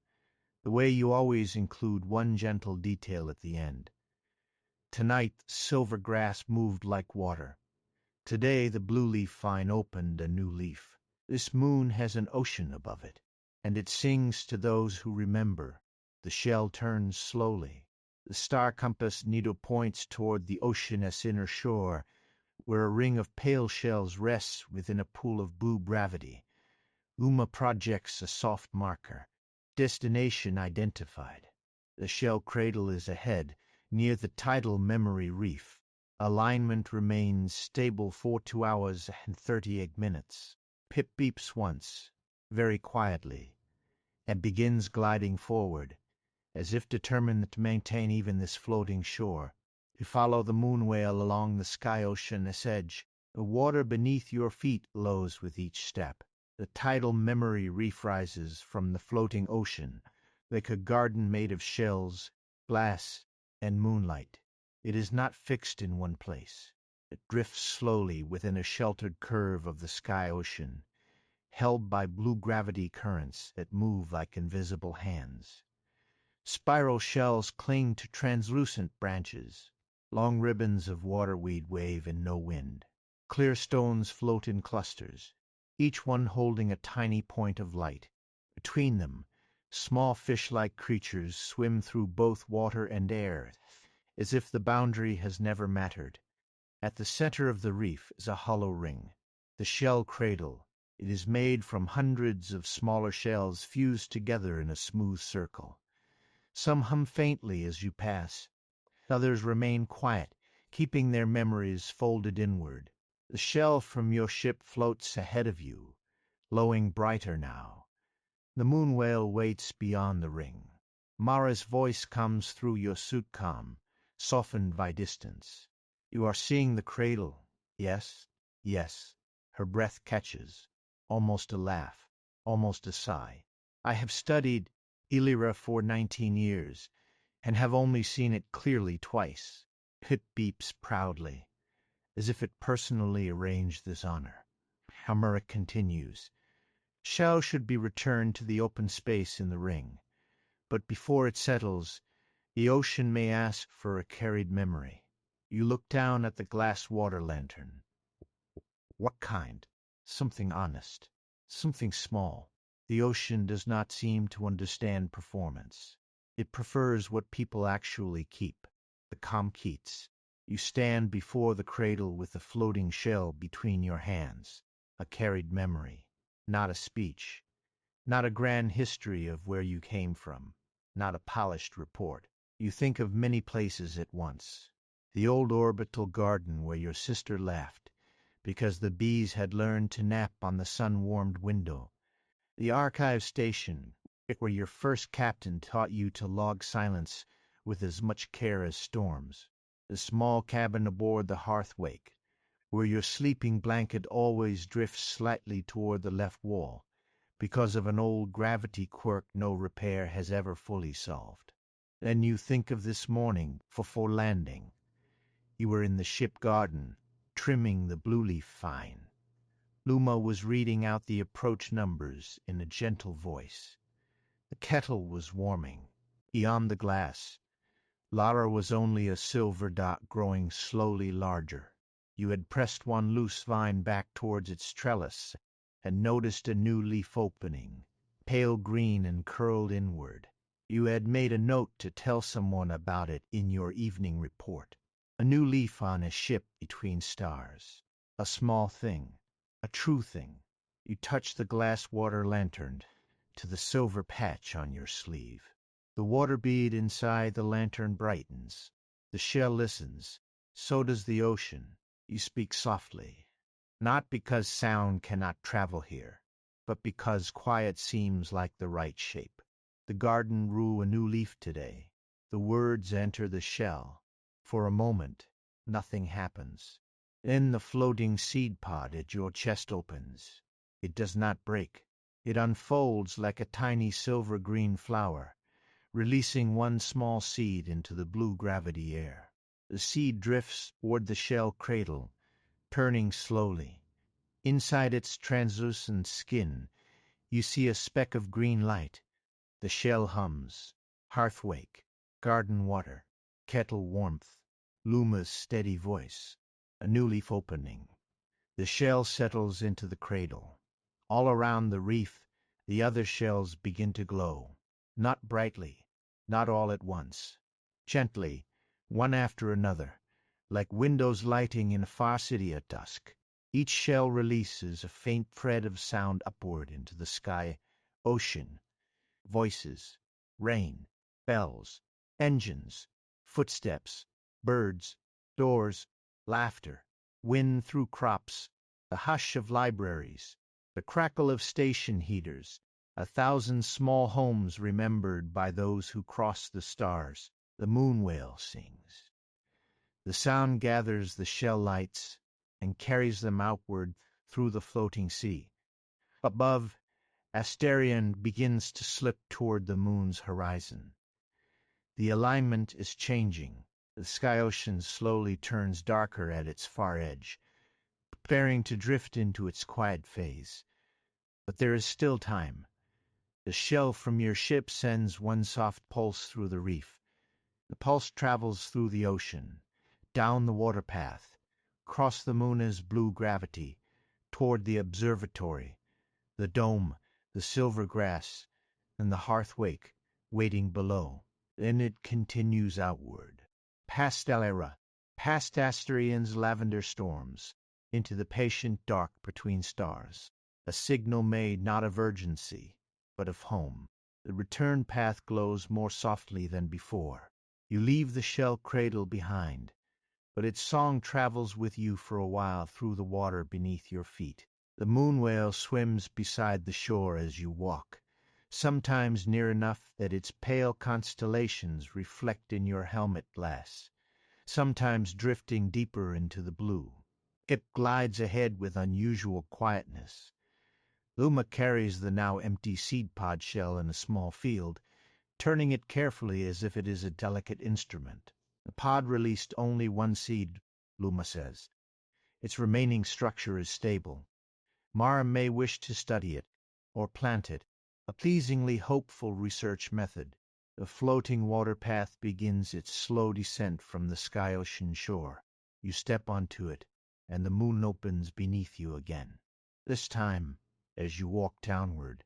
the way you always include one gentle detail at the end. Tonight silver grass moved like water. Today the blue leaf vine opened a new leaf. This moon has an ocean above it, and it sings to those who remember. The shell turns slowly. The star compass needle points toward the ocean's inner shore, where a ring of pale shells rests within a pool of blue gravity. Luma projects a soft marker. Destination identified. The shell cradle is ahead, near the tidal memory reef. Alignment remains stable for 2 hours and 38 minutes. Pip beeps once, very quietly, and begins gliding forward, as if determined to maintain even this floating shore. You follow the moon whale along the sky-ocean's edge. The water beneath your feet lows with each step. The tidal memory reef rises from the floating ocean, like a garden made of shells, glass, and moonlight. It is not fixed in one place. It drifts slowly within a sheltered curve of the sky-ocean, held by blue gravity currents that move like invisible hands. Spiral shells cling to translucent branches. Long ribbons of waterweed wave in no wind. Clear stones float in clusters, each one holding a tiny point of light. Between them, small fish-like creatures swim through both water and air, as if the boundary has never mattered. At the center of the reef is a hollow ring, the shell cradle. It is made from hundreds of smaller shells fused together in a smooth circle. Some hum faintly as you pass. Others remain quiet, keeping their memories folded inward. The shell from your ship floats ahead of you, glowing brighter now. The moon whale waits beyond the ring. Mara's voice comes through your suitcom, softened by distance. You are seeing the cradle. Yes, yes. Her breath catches, almost a laugh, almost a sigh. I have studied Ilyra for 19 years, and have only seen it clearly twice. It beeps proudly, as if it personally arranged this honor. Hamuric continues. Shell should be returned to the open space in the ring, but before it settles, the ocean may ask for a carried memory. You look down at the glass water lantern. What kind? Something honest. Something small. The ocean does not seem to understand performance. It prefers what people actually keep. The comkeets. You stand before the cradle with the floating shell between your hands. A carried memory. Not a speech. Not a grand history of where you came from. Not a polished report. You think of many places at once. The old orbital garden where your sister laughed because the bees had learned to nap on the sun-warmed window. The archive station where your first captain taught you to log silence with as much care as storms. The small cabin aboard the Hearthwake where your sleeping blanket always drifts slightly toward the left wall because of an old gravity quirk no repair has ever fully solved. Then you think of this morning before landing. You were in the ship garden, trimming the blue leaf vine. Luma was reading out the approach numbers in a gentle voice. The kettle was warming. Beyond the glass, Lara was only a silver dot growing slowly larger. You had pressed one loose vine back towards its trellis and noticed a new leaf opening, pale green and curled inward. You had made a note to tell someone about it in your evening report. A new leaf on a ship between stars. A small thing. A true thing. You touch the glass water lantern to the silver patch on your sleeve. The water bead inside the lantern brightens. The shell listens. So does the ocean. You speak softly. Not because sound cannot travel here, but because quiet seems like the right shape. The garden grew a new leaf today. The words enter the shell. For a moment, nothing happens. Then the floating seed pod at your chest opens. It does not break. It unfolds like a tiny silver-green flower, releasing one small seed into the blue gravity air. The seed drifts toward the shell cradle, turning slowly. Inside its translucent skin, you see a speck of green light. The shell hums. Hearthwake, garden water, kettle warmth, Luma's steady voice. A new leaf opening. The shell settles into the cradle. All around the reef, the other shells begin to glow. Not brightly, not all at once. Gently, one after another, like windows lighting in a far city at dusk. Each shell releases a faint thread of sound upward into the sky, ocean, voices, rain, bells, engines, footsteps, birds, doors, laughter, wind through crops, the hush of libraries, the crackle of station heaters, 1,000 small homes remembered by those who cross the stars. The moon whale sings. The sound gathers the shell lights and carries them outward through the floating sea. Above, Asterion begins to slip toward the moon's horizon. The alignment is changing. The sky ocean slowly turns darker at its far edge, preparing to drift into its quiet phase. But there is still time. The shell from your ship sends one soft pulse through the reef. The pulse travels through the ocean, down the water path, across the moon's blue gravity, toward the observatory, the dome, the silver grass, and the Hearthwake waiting below. Then it continues outward, past Ilyra, past Asterion's lavender storms, into the patient dark between stars, a signal made not of urgency, but of home. The return path glows more softly than before. You leave the shell cradle behind, but its song travels with you for a while through the water beneath your feet. The moon whale swims beside the shore as you walk, sometimes near enough that its pale constellations reflect in your helmet glass, sometimes drifting deeper into the blue. It glides ahead with unusual quietness. Luma carries the now empty seed pod shell in a small field, turning it carefully as if it is a delicate instrument. The pod released only one seed, Luma says. Its remaining structure is stable. Mara may wish to study it, or plant it, a pleasingly hopeful research method. The floating water path begins its slow descent from the sky-ocean shore. You step onto it, and the moon opens beneath you again. This time, as you walk downward,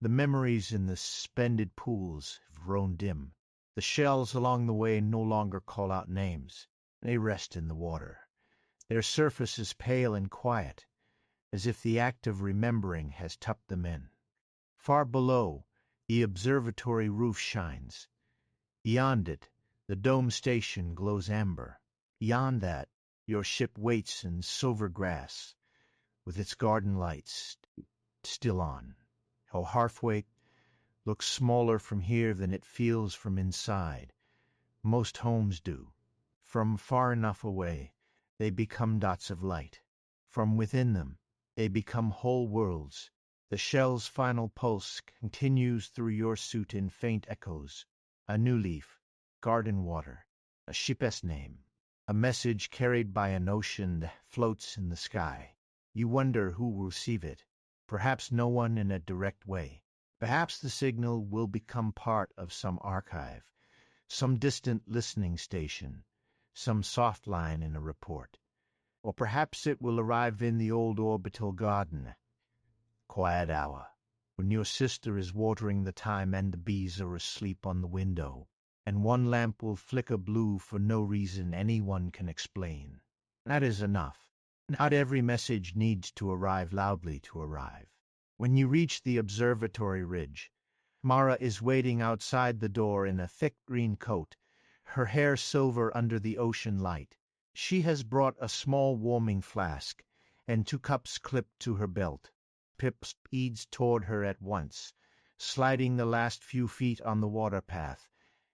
the memories in the suspended pools have grown dim. The shells along the way no longer call out names. They rest in the water. Their surface is pale and quiet, as if the act of remembering has tucked them in. Far below, the observatory roof shines. Beyond it, the dome station glows amber. Beyond that, your ship waits in silver grass, with its garden lights still on. Hearthwake looks smaller from here than it feels from inside. Most homes do. From far enough away, they become dots of light. From within them, they become whole worlds. The shell's final pulse continues through your suit in faint echoes. A new leaf, garden water, a ship's name, a message carried by an ocean that floats in the sky. You wonder who will receive it. Perhaps no one in a direct way. Perhaps the signal will become part of some archive, some distant listening station, some soft line in a report. Or perhaps it will arrive in the old orbital garden. Quiet hour, when your sister is watering the thyme and the bees are asleep on the window, and one lamp will flicker blue for no reason anyone can explain. That is enough. Not every message needs to arrive loudly to arrive. When you reach the observatory ridge, Mara is waiting outside the door in a thick green coat, her hair silver under the ocean light. She has brought a small warming flask, and 2 cups clipped to her belt. Pip speeds toward her at once, sliding the last few feet on the water path,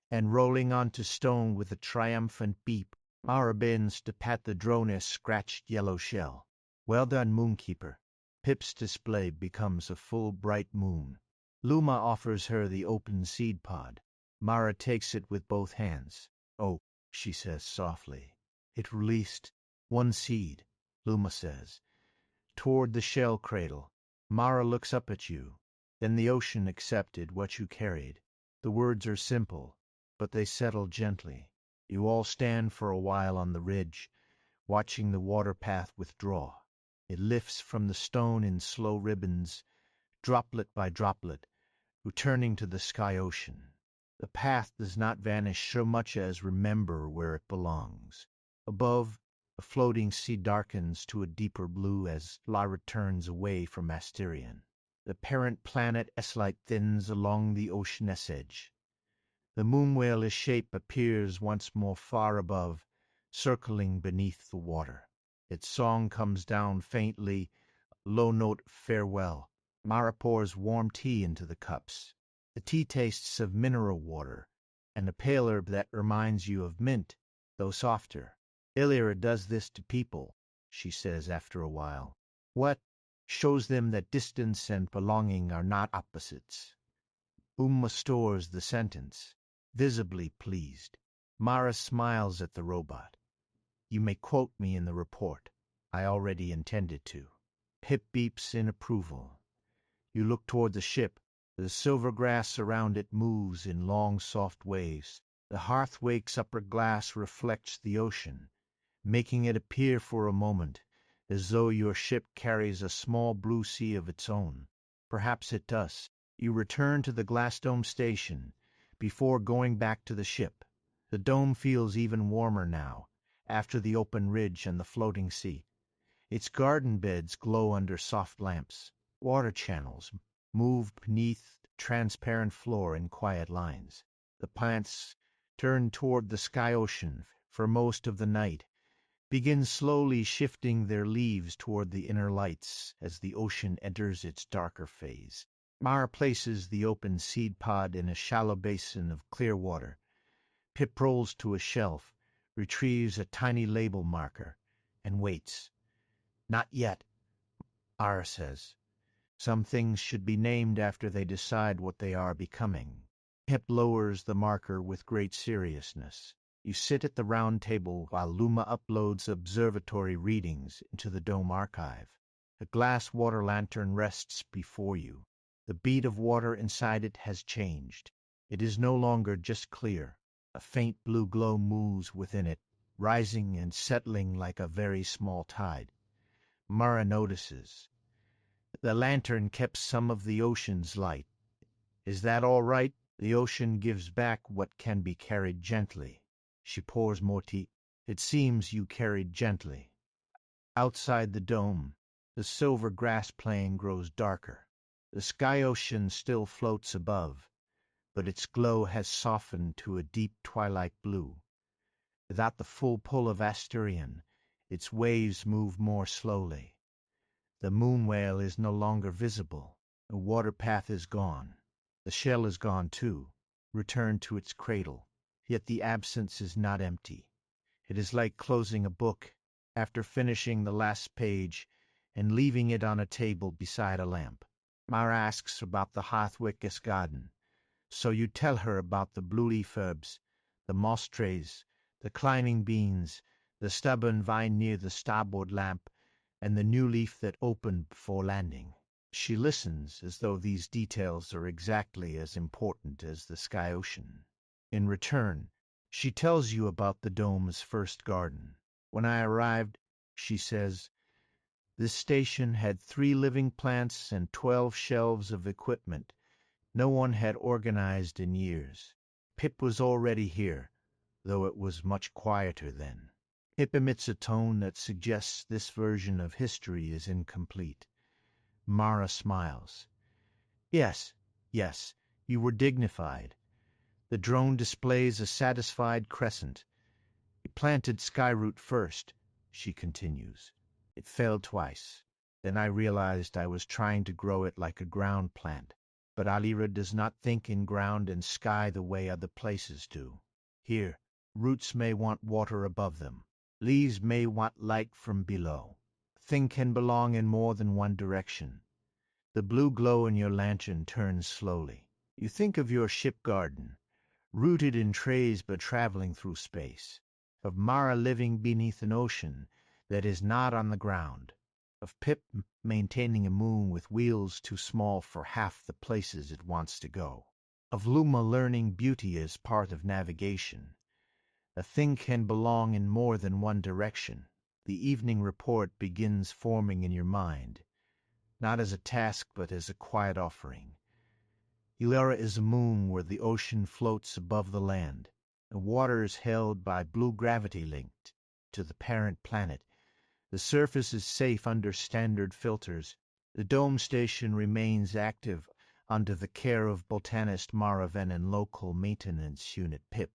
and rolling onto stone with a triumphant beep. Mara bends to pat the drone's scratched yellow shell. Well done, Moonkeeper. Pip's display becomes a full bright moon. Luma offers her the open seed pod. Mara takes it with both hands. Oh, she says softly. It released 1 seed, Luma says. Toward the shell cradle. Mara looks up at you. Then the ocean accepted what you carried. The words are simple, but they settle gently. You all stand for a while on the ridge, watching the water path withdraw. It lifts from the stone in slow ribbons, droplet by droplet, returning to the sky ocean. The path does not vanish so much as remember where it belongs. Above, the floating sea darkens to a deeper blue as Ilyra turns away from Asterion. The parent planet S-light thins along the ocean's edge. The moon whale's shape appears once more far above, circling beneath the water. Its song comes down faintly, low note farewell. Mara pours warm tea into the cups. The tea tastes of mineral water, and a pale herb that reminds you of mint, though softer. Ilyra does this to people, she says after a while. What? Shows them that distance and belonging are not opposites. Stores the sentence, visibly pleased. Mara smiles at the robot. You may quote me in the report. I already intended to. Pip beeps in approval. You look toward the ship. The silver grass around it moves in long, soft waves. The Hearthwake's upper glass reflects the ocean, making it appear for a moment as though your ship carries a small blue sea of its own. Perhaps it does. You return to the glass dome station before going back to the ship. The dome feels even warmer now, after the open ridge and the floating sea. Its garden beds glow under soft lamps. Water channels move beneath the transparent floor in quiet lines. The plants, turned toward the sky ocean for most of the night, begin slowly shifting their leaves toward the inner lights as the ocean enters its darker phase. Mara places the open seed pod in a shallow basin of clear water. Pip rolls to a shelf, retrieves a tiny label marker, and waits. Not yet, Mara says. Some things should be named after they decide what they are becoming. Pip lowers the marker with great seriousness. You sit at the round table while Luma uploads observatory readings into the dome archive. A glass water lantern rests before you. The bead of water inside it has changed. It is no longer just clear. A faint blue glow moves within it, rising and settling like a very small tide. Mara notices. The lantern kept some of the ocean's light. Is that all right? The ocean gives back what can be carried gently. She pours more tea. It seems you carried gently. Outside the dome, the silver grass plain grows darker. The sky ocean still floats above, but its glow has softened to a deep twilight blue. Without the full pull of Asturian, its waves move more slowly. The moon whale is no longer visible. The water path is gone. The shell is gone too, returned to its cradle. Yet the absence is not empty. It is like closing a book after finishing the last page and leaving it on a table beside a lamp. Mara asks about the Hearthwake garden. So you tell her about the blue leaf herbs, the moss trays, the climbing beans, the stubborn vine near the starboard lamp, and the new leaf that opened before landing. She listens as though these details are exactly as important as the sky ocean. In return, she tells you about the dome's first garden. When I arrived, she says, this station had 3 living plants and 12 shelves of equipment. No one had organized in years. Pip was already here, though it was much quieter then. Pip emits a tone that suggests this version of history is incomplete. Mara smiles. Yes, you were dignified. The drone displays a satisfied crescent. It planted skyroot first, she continues. It failed twice. Then I realized I was trying to grow it like a ground plant. But Ilyra does not think in ground and sky the way other places do. Here, roots may want water above them. Leaves may want light from below. A thing can belong in more than one direction. The blue glow in your lantern turns slowly. You think of your ship garden, rooted in trays but traveling through space. Of Mara living beneath an ocean that is not on the ground. Of Pip maintaining a moon with wheels too small for half the places it wants to go. Of Luma learning beauty as part of navigation. A thing can belong in more than one direction. The evening report begins forming in your mind, not as a task but as a quiet offering. Ilyra is a moon where the ocean floats above the land. The water is held by blue gravity linked to the parent planet. The surface is safe under standard filters. The dome station remains active under the care of botanist Maraven and local maintenance unit Pip.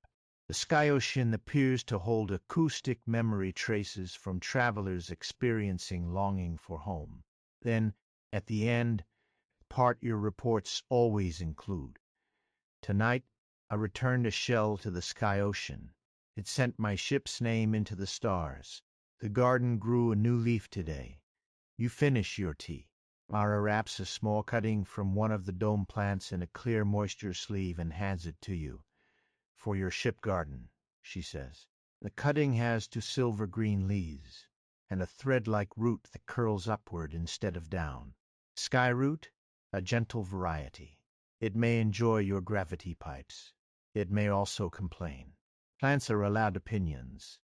The sky ocean appears to hold acoustic memory traces from travelers experiencing longing for home. Then, at the end, part your reports always include. Tonight, I returned a shell to the sky ocean. It sent my ship's name into the stars. The garden grew a new leaf today. You finish your tea. Mara wraps a small cutting from one of the dome plants in a clear moisture sleeve and hands it to you. For your ship garden, she says. The cutting has 2 silver-green leaves, and a thread-like root that curls upward instead of down. Sky root, a gentle variety. It may enjoy your gravity pipes. It may also complain. Plants are allowed opinions.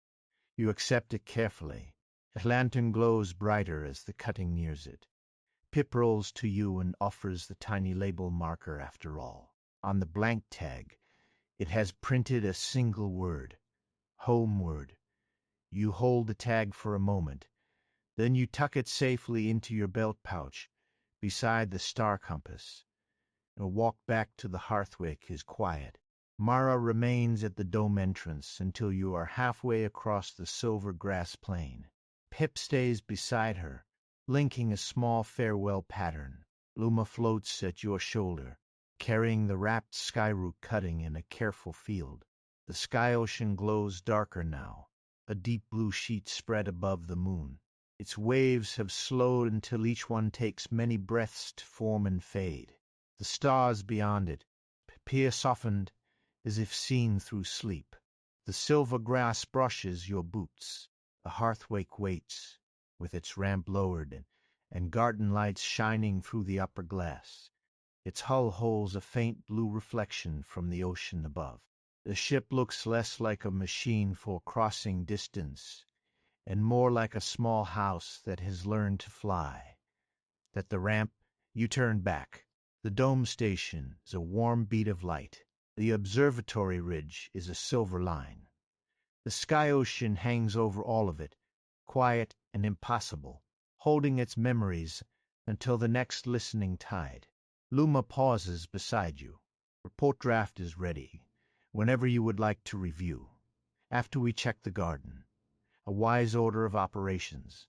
You accept it carefully. The lantern glows brighter as the cutting nears it. Pip rolls to you and offers the tiny label marker after all. On the blank tag, it has printed a single word. Homeward. You hold the tag for a moment. Then you tuck it safely into your belt pouch, beside the star compass. A walk back to the Hearthwake is quiet. Mara remains at the dome entrance until you are halfway across the silver grass plain. Pip stays beside her, linking a small farewell pattern. Luma floats at your shoulder, carrying the wrapped skyroot cutting in a careful field. The sky ocean glows darker now, a deep blue sheet spread above the moon. Its waves have slowed until each one takes many breaths to form and fade. The stars beyond it, appear softened as if seen through sleep. The silver grass brushes your boots. The Hearthwake waits, with its ramp lowered and garden lights shining through the upper glass. Its hull holds a faint blue reflection from the ocean above. The ship looks less like a machine for crossing distance and more like a small house that has learned to fly. At the ramp, you turn back. The dome station is a warm bead of light. The observatory ridge is a silver line. The sky ocean hangs over all of it, quiet and impossible, holding its memories until the next listening tide. Luma pauses beside you. Report draft is ready, whenever you would like to review. After we check the garden. A wise order of operations.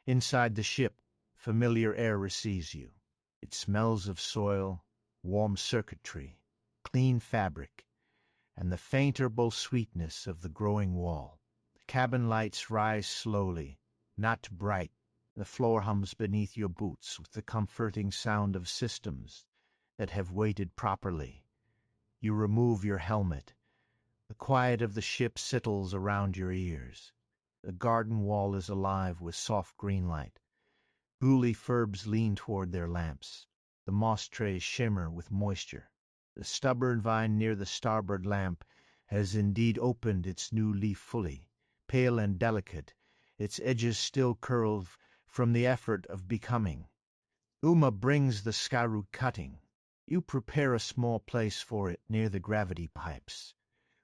Inside the ship, familiar air receives you. It smells of soil, warm circuitry, clean fabric, and the faint herbal sweetness of the growing wall. The cabin lights rise slowly, not bright. The floor hums beneath your boots with the comforting sound of systems that have waited properly. You remove your helmet. The quiet of the ship settles around your ears. The garden wall is alive with soft green light. Booly furbs lean toward their lamps. The moss trays shimmer with moisture. The stubborn vine near the starboard lamp has indeed opened its new leaf fully, pale and delicate, its edges still curled from the effort of becoming. Uma brings the skyroot cutting. You prepare a small place for it near the gravity pipes,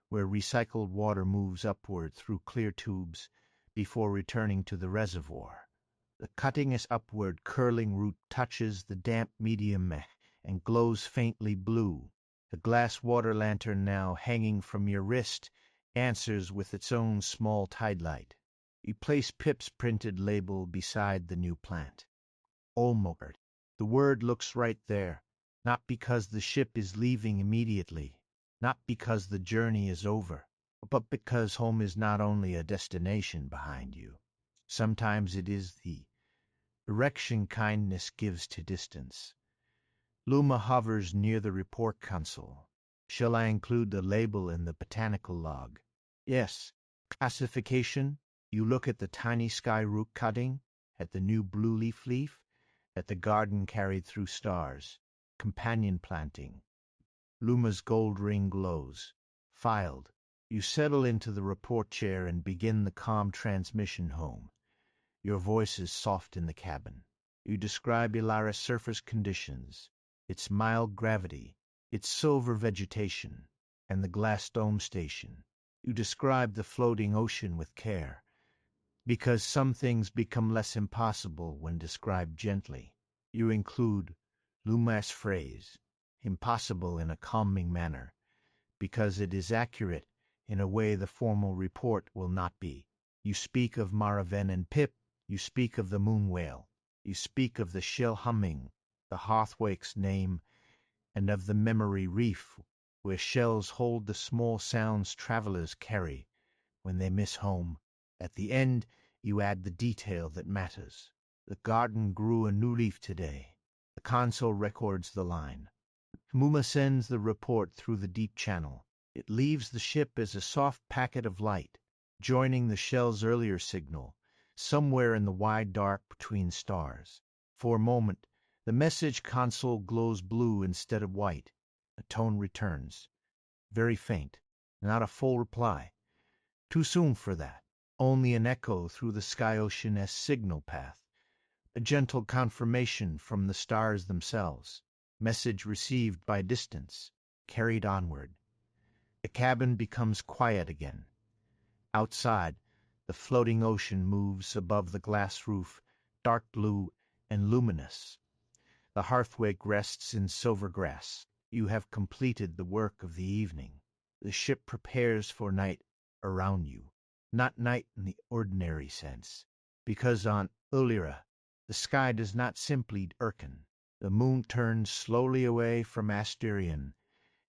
where recycled water moves upward through clear tubes before returning to the reservoir. The cutting upward curling root touches the damp medium and glows faintly blue. The glass water lantern now hanging from your wrist answers with its own small tide light. You place Pip's printed label beside the new plant. Olmort. The word looks right there, not because the ship is leaving immediately, not because the journey is over, but because home is not only a destination behind you. Sometimes it is the direction kindness gives to distance. Luma hovers near the report console. Shall I include the label in the botanical log? Yes. Classification? You look at the tiny sky root cutting, at the new blue leaf, at the garden carried through stars. Companion planting. Luma's gold ring glows. Filed. You settle into the report chair and begin the calm transmission home. Your voice is soft in the cabin. You describe Ilyra's surface conditions, its mild gravity, its silver vegetation, and the glass dome station. You describe the floating ocean with care, because some things become less impossible when described gently. You include Luma's phrase, impossible in a calming manner, because it is accurate in a way the formal report will not be. You speak of Maraven and Pip. You speak of the moon whale. You speak of the shell humming, the Hearthwake's name, and of the memory reef, where shells hold the small sounds travelers carry when they miss home. At the end, you add the detail that matters. The garden grew a new leaf today. The console records the line. Muma sends the report through the deep channel. It leaves the ship as a soft packet of light, joining the shell's earlier signal, somewhere in the wide dark between stars. For a moment, the message console glows blue instead of white. A tone returns. Very faint. Not a full reply. Too soon for that. Only an echo through the sky-ocean-esque signal path. A gentle confirmation from the stars themselves. Message received by distance. Carried onward. The cabin becomes quiet again. Outside, the floating ocean moves above the glass roof, dark blue and luminous. The Hearthwake rests in silver grass. You have completed the work of the evening. The ship prepares for night around you. Not night in the ordinary sense, because on Ilyra, the sky does not simply darken. The moon turns slowly away from Asterion,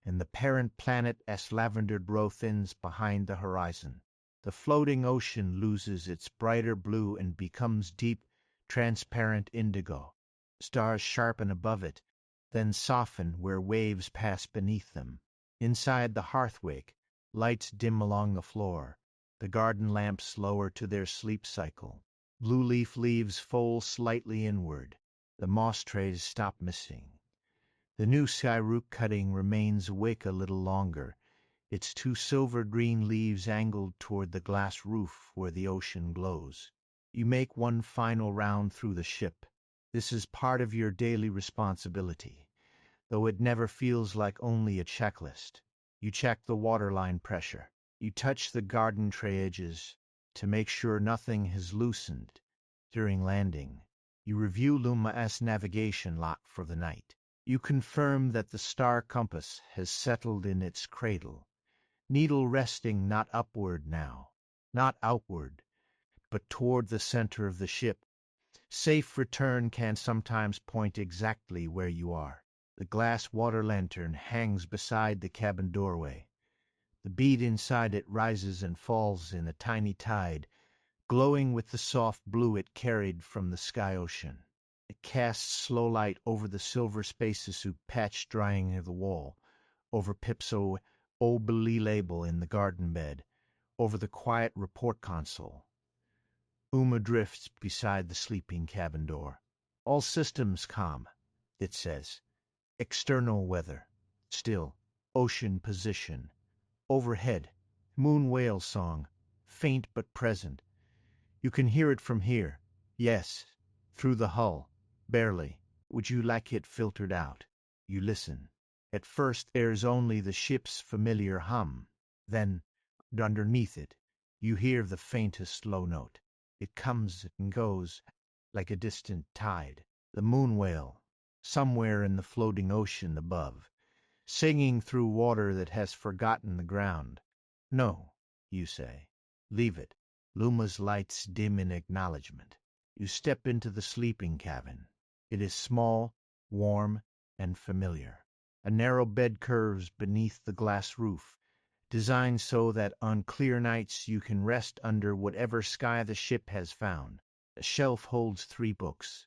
and the parent planet as lavender glow thins behind the horizon. The floating ocean loses its brighter blue and becomes deep, transparent indigo. Stars sharpen above it. then soften where waves pass beneath them. Inside the Hearthwake, lights dim along the floor, the garden lamps lower to their sleep cycle. Blue leaf leaves fold slightly inward. The moss trays stop missing. The new skyroot cutting remains awake a little longer, its two silver-green leaves angled toward the glass roof where the ocean glows. You make one final round through the ship. This is part of your daily responsibility, though it never feels like only a checklist. You check the waterline pressure. You touch the garden tray edges to make sure nothing has loosened during landing. You review Luma's navigation lock for the night. You confirm that the star compass has settled in its cradle, needle resting not upward now, not outward, but toward the center of the ship. Safe return can sometimes point exactly where you are. The glass water lantern hangs beside the cabin doorway. The bead inside it rises and falls in a tiny tide, glowing with the soft blue it carried from the sky ocean. It casts slow light over the silver spacesuit patch drying near the wall, over Pip's Obeli label in the garden bed, over the quiet report console. Uma drifts beside the sleeping cabin door. All systems calm, it says. External weather. Still. Ocean position. Overhead. Moon whale song. Faint but present. You can hear it from here. Yes. Through the hull. Barely. Would you like it filtered out? You listen. At first there's only the ship's familiar hum. Then, underneath it, you hear the faintest low note. It comes and goes like a distant tide. The moon whale, somewhere in the floating ocean above, singing through water that has forgotten the ground. No, you say. Leave it. Luma's lights dim in acknowledgement. You step into the sleeping cabin. It is small, warm, and familiar. A narrow bed curves beneath the glass roof, designed so that on clear nights you can rest under whatever sky the ship has found. A shelf holds 3 books,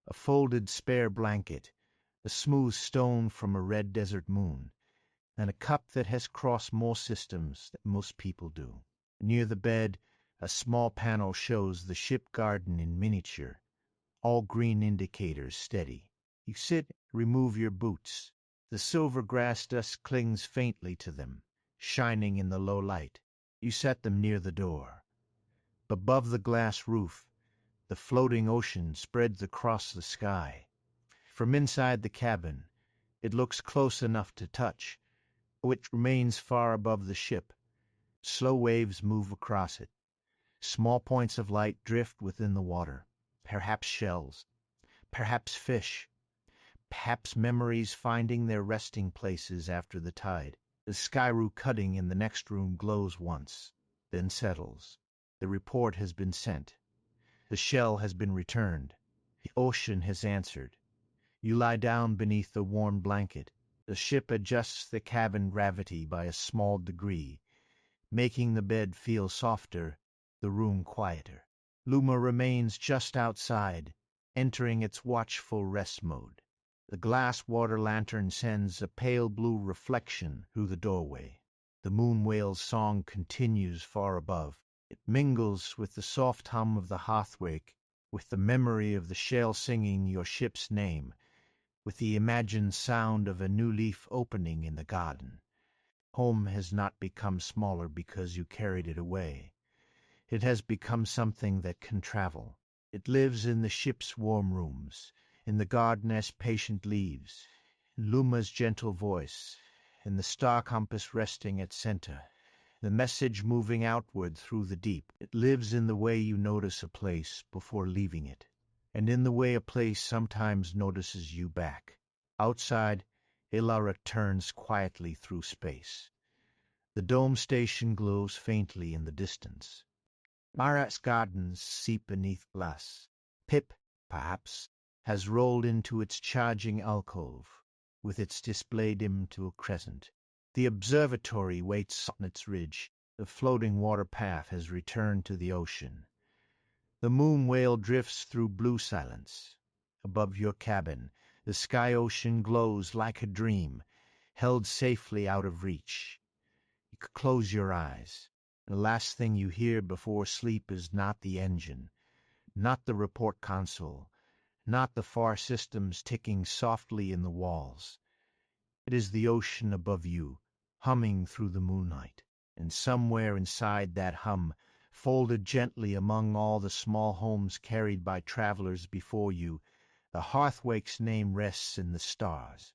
a folded spare blanket, a smooth stone from a red desert moon, and a cup that has crossed more systems than most people do. Near the bed, a small panel shows the ship garden in miniature, all green indicators steady. You sit, remove your boots. The silver grass dust clings faintly to them, shining in the low light. You set them near the door. Above the glass roof, the floating ocean spreads across the sky. From inside the cabin, it looks close enough to touch, though it remains far above the ship. Slow waves move across it. Small points of light drift within the water. Perhaps shells. Perhaps fish. Perhaps memories finding their resting places after the tide. The skyroot cutting in the next room glows once, then settles. The report has been sent. The shell has been returned. The ocean has answered. You lie down beneath the warm blanket. The ship adjusts the cabin gravity by a small degree, making the bed feel softer, the room quieter. Luma remains just outside, entering its watchful rest mode. The glass water lantern sends a pale blue reflection through the doorway. The moon whale's song continues far above. It mingles with the soft hum of the Hearthwake, with the memory of the shell singing your ship's name, with the imagined sound of a new leaf opening in the garden. Home has not become smaller because you carried it away. It has become something that can travel. It lives in the ship's warm rooms, in the garden as patient leaves, in Luma's gentle voice, in the star compass resting at center, the message moving outward through the deep. It lives in the way you notice a place before leaving it, and in the way a place sometimes notices you back. Outside, Ilyra turns quietly through space. The dome station glows faintly in the distance. Marat's gardens seep beneath glass. Pip, perhaps, has rolled into its charging alcove, with its display dimmed to a crescent. The observatory waits on its ridge. The floating water path has returned to the ocean. The moon whale drifts through blue silence. Above your cabin, The sky ocean glows like a dream, held safely out of reach. You could close your eyes. The last thing you hear before sleep is not the engine, not the report console, not the far systems ticking softly in the walls. It is the ocean above you, humming through the moonlight. And somewhere inside that hum, folded gently among all the small homes carried by travelers before you, the Hearthwake's name rests in the stars.